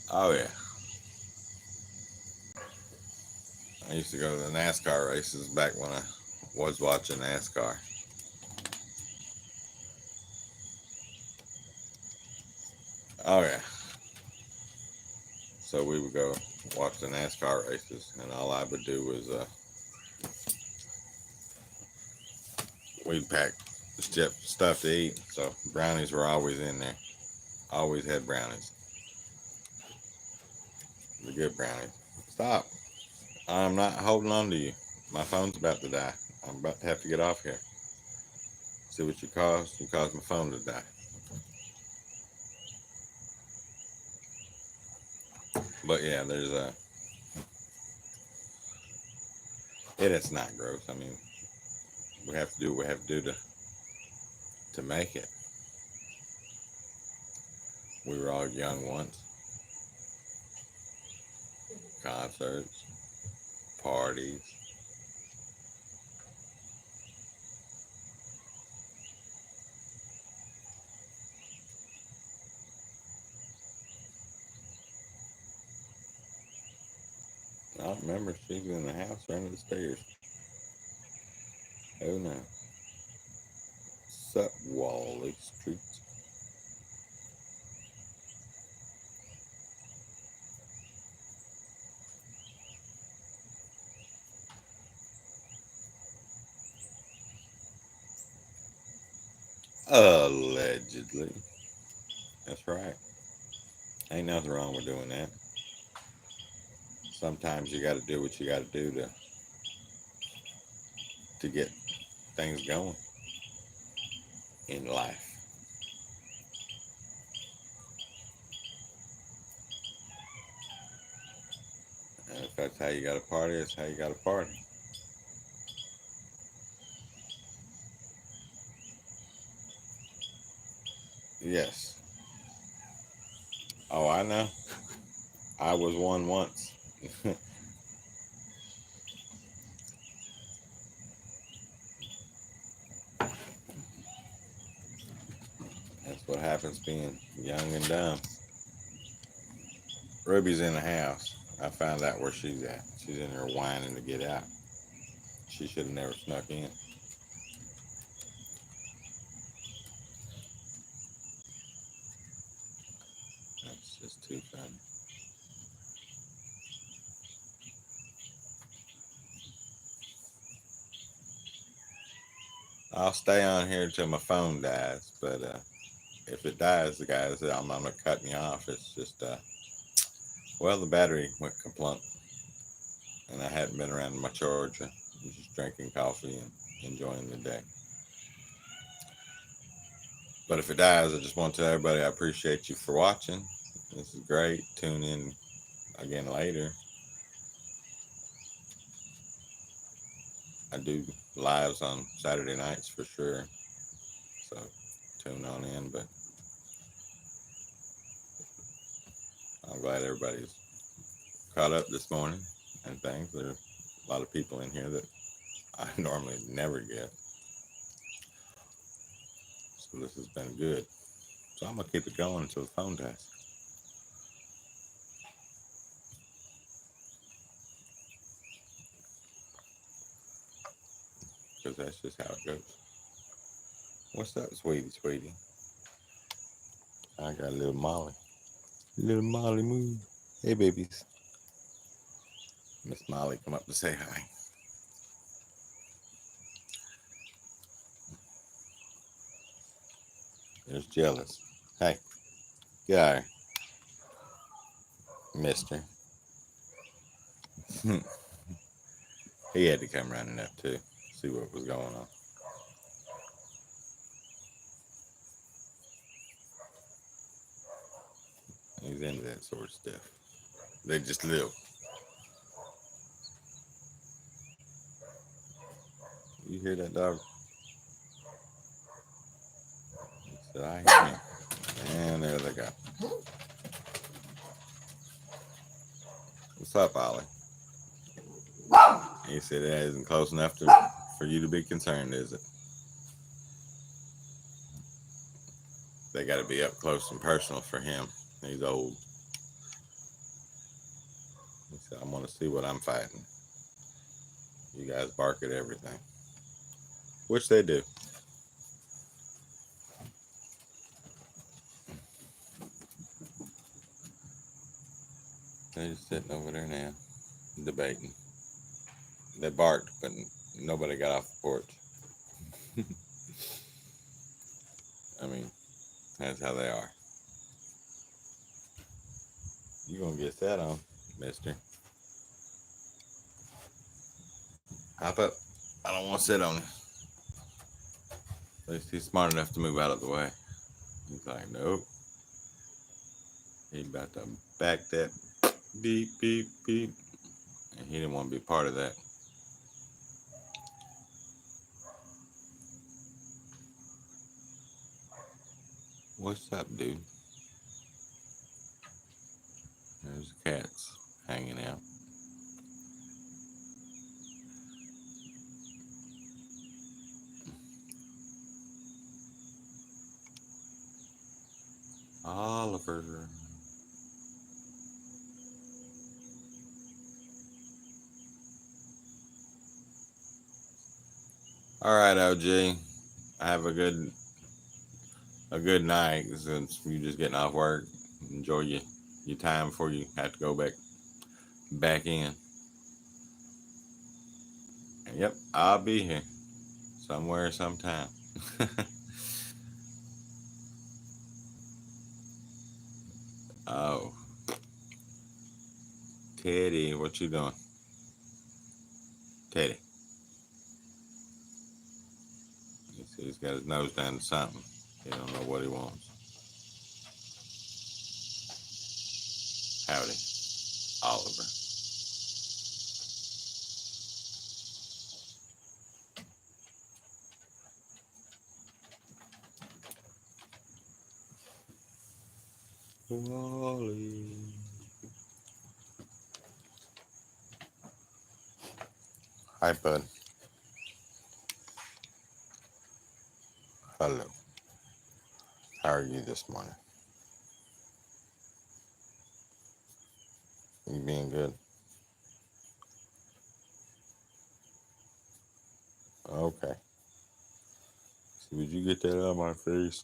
Oh yeah. I used to go to the NASCAR races back when I was watching NASCAR. Oh yeah. So we would go watch the NASCAR races, and all I would do was we'd pack stuff to eat. So brownies were always in there. Always had brownies. The good brownies. Stop. I'm not holding on to you. My phone's about to die. I'm about to have to get off here. See what you caused? You caused my phone to die. But yeah, there's a. It's not gross. I mean, we have to do what we have to do to make it. We were all young once. Concerts, parties. I don't remember if she's in the house or under the stairs. Oh no. Sup, Wally Street. Allegedly. That's right. Ain't nothing wrong with doing that. Sometimes you got to do what you got to do to get things going in life. And if that's how you got to party, that's how you got to party. Yes. Oh, I know. I was one once. That's what happens being young and dumb. Ruby's in the house. I found out where she's at. She's in there whining to get out. She should have never snuck in. That's just too funny. I'll stay on here until my phone dies, but if it dies, the guys, I'm not cutting you off. It's just, well, the battery went kaplunk, and I hadn't been around my charger. I was just drinking coffee and enjoying the day. But if it dies, I just want to tell everybody I appreciate you for watching. This is great. Tune in again later. I do lives on Saturday nights for sure. So tune on in. But I'm glad everybody's caught up this morning and things. There's a lot of people in here that I normally never get. So this has been good. So I'm gonna keep it going until the phone dies. Because that's just how it goes. What's up, sweetie? I got a little Molly. Little Molly move. Hey, babies. Miss Molly, come up to say hi. There's Jealous. Hey, get out here, mister. He had to come running up too, see what was going on. He's into that sort of stuff. They just live. You hear that dog? He said, I hear him. And there they go. What's up, Ollie? He said that isn't close enough for you to be concerned, is it? They got to be up close and personal for him. He's old. He said, "I'm gonna see what I'm fighting. You guys bark at everything," which they do. They're just sitting over there now, debating. They barked, but nobody got off the porch. I mean, that's how they are. You gonna get sat on, Mister? Hop up. I don't want to sit on it. At least he's smart enough to move out of the way. He's like, nope. He about to back that beep beep beep, and he didn't want to be part of that. What's up, dude? There's cats hanging out. Oliver. All right, OG. Have a good night since you're just getting off work. Enjoy your time before you have to go back in. And yep, I'll be here somewhere sometime. Oh, Teddy, what you doing? Teddy. He's got his nose down to something. He don't know what he wants. Howdy, Oliver. Wally. Hi, bud. Hello. How are you this morning? You being good? Okay. So would you get that out of my face?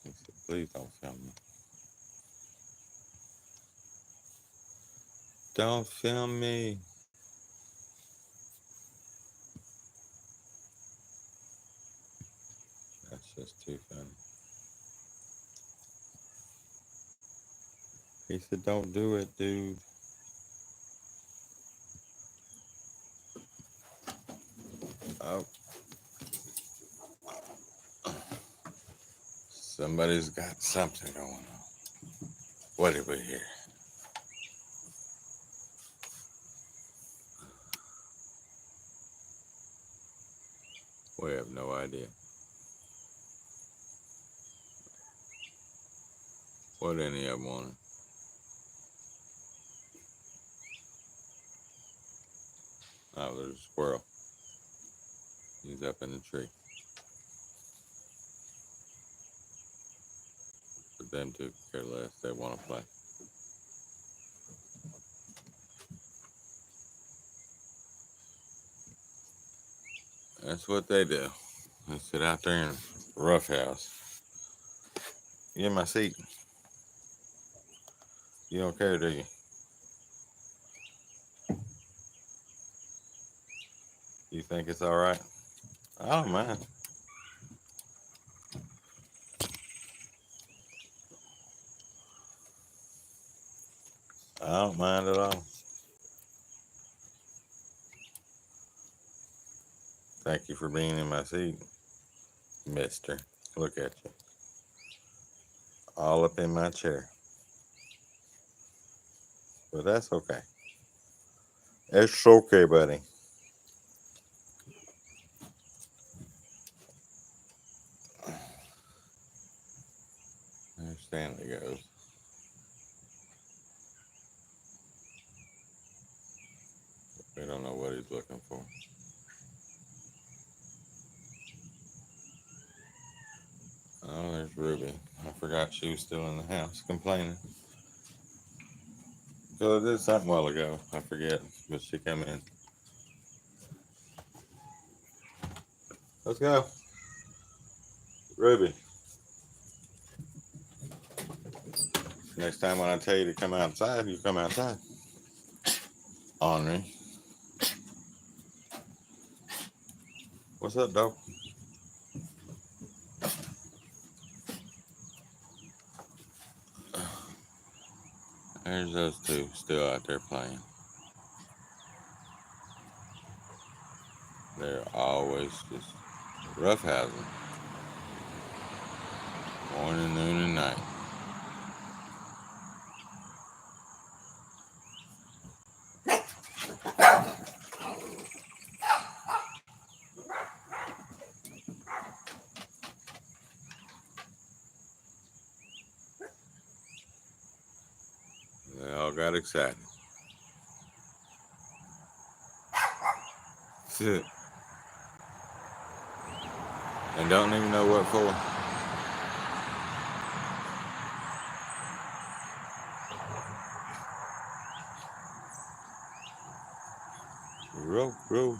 He said, please don't film me. Don't film me. That's just too funny. He said, don't do it, dude. Oh, somebody's got something going on. What did we hear? We have no idea. What any of them wanted. Oh, there's a squirrel. He's up in the tree. But them two care less. They want to play. That's what they do. They sit out there in rough house. You in my seat. You don't care, do you? You think it's all right? I don't mind. I don't mind at all. Thank you for being in my seat, mister. Look at you. All up in my chair. But that's okay. It's okay, buddy. There Stanley goes. We don't know what he's looking for. Oh, there's Ruby. I forgot she was still in the house complaining. So I did something a while ago. I forget, but she come in. Let's go, Ruby. Next time when I tell you to come outside, you come outside. Henri. What's up, dog? There's those two still out there playing. They're always just roughhousing. Morning, noon, and night. They all got excited. And don't even know what for. Row.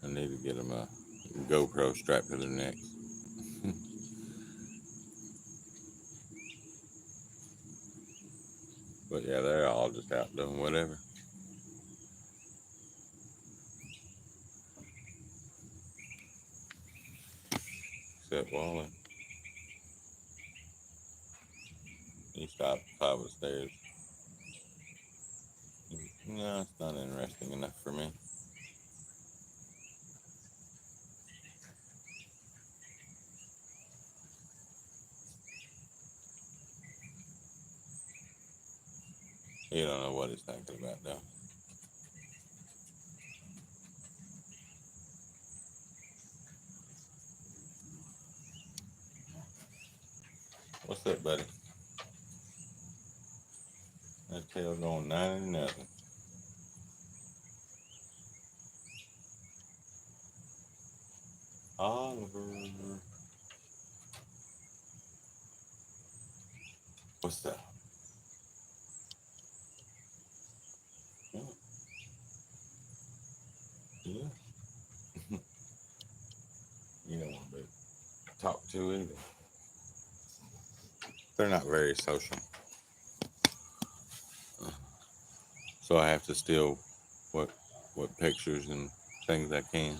I need to get them a GoPro strapped to their necks. But yeah, they're all just out doing whatever. Except Wally. He stopped at the top of the stairs. No, it's not interesting enough for me. He don't know what he's thinking about though. What's up, buddy? That tail going 9 to 0. Oliver. What's that? Yeah. You don't want to be talked to either. They're not very social. So I have to steal what pictures and things I can.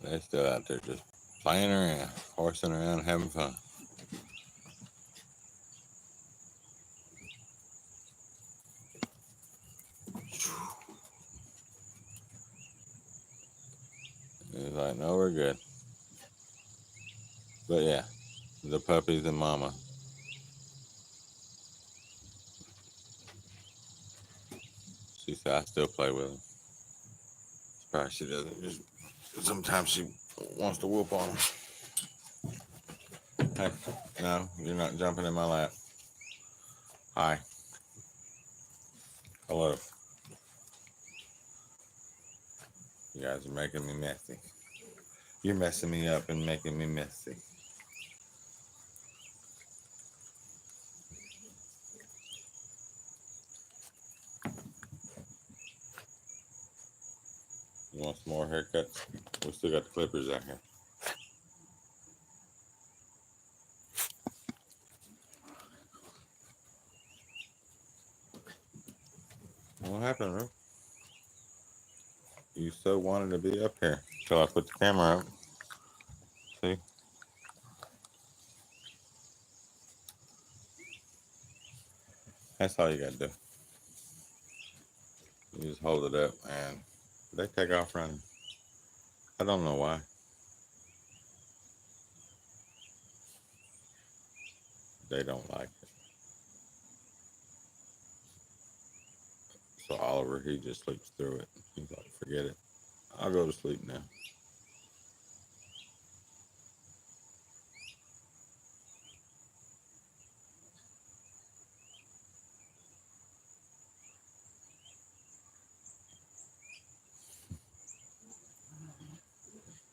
They're still out there just playing around, horsing around, having fun. It's like, no, we're good. But yeah, the puppies and mama. She said I still play with them. Probably she doesn't. Just sometimes she wants to whoop on them. Hey, no, you're not jumping in my lap. Hi. Hello. You guys are making me messy. You're messing me up and making me messy. You want some more haircuts? We still got the clippers out here. What happened, bro? You so wanted to be up here till I put the camera up. See? That's all you gotta do. You just hold it up and they take off running. I don't know why. They don't like it. So Oliver, he just sleeps through it. He's like, forget it. I'll go to sleep now.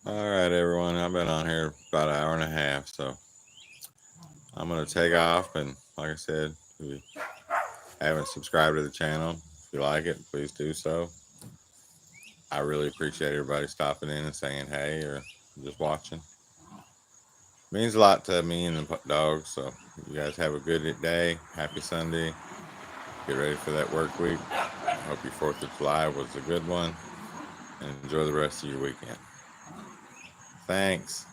All right, everyone. I've been on here about an hour and a half, so I'm gonna take off. And like I said, if you haven't subscribed to the channel, if you like it, please do so. I really appreciate everybody stopping in and saying hey or just watching. It means a lot to me and the dogs. So you guys have a good day. Happy Sunday. Get ready for that work week. I hope your 4th of July was a good one. And enjoy the rest of your weekend. Thanks.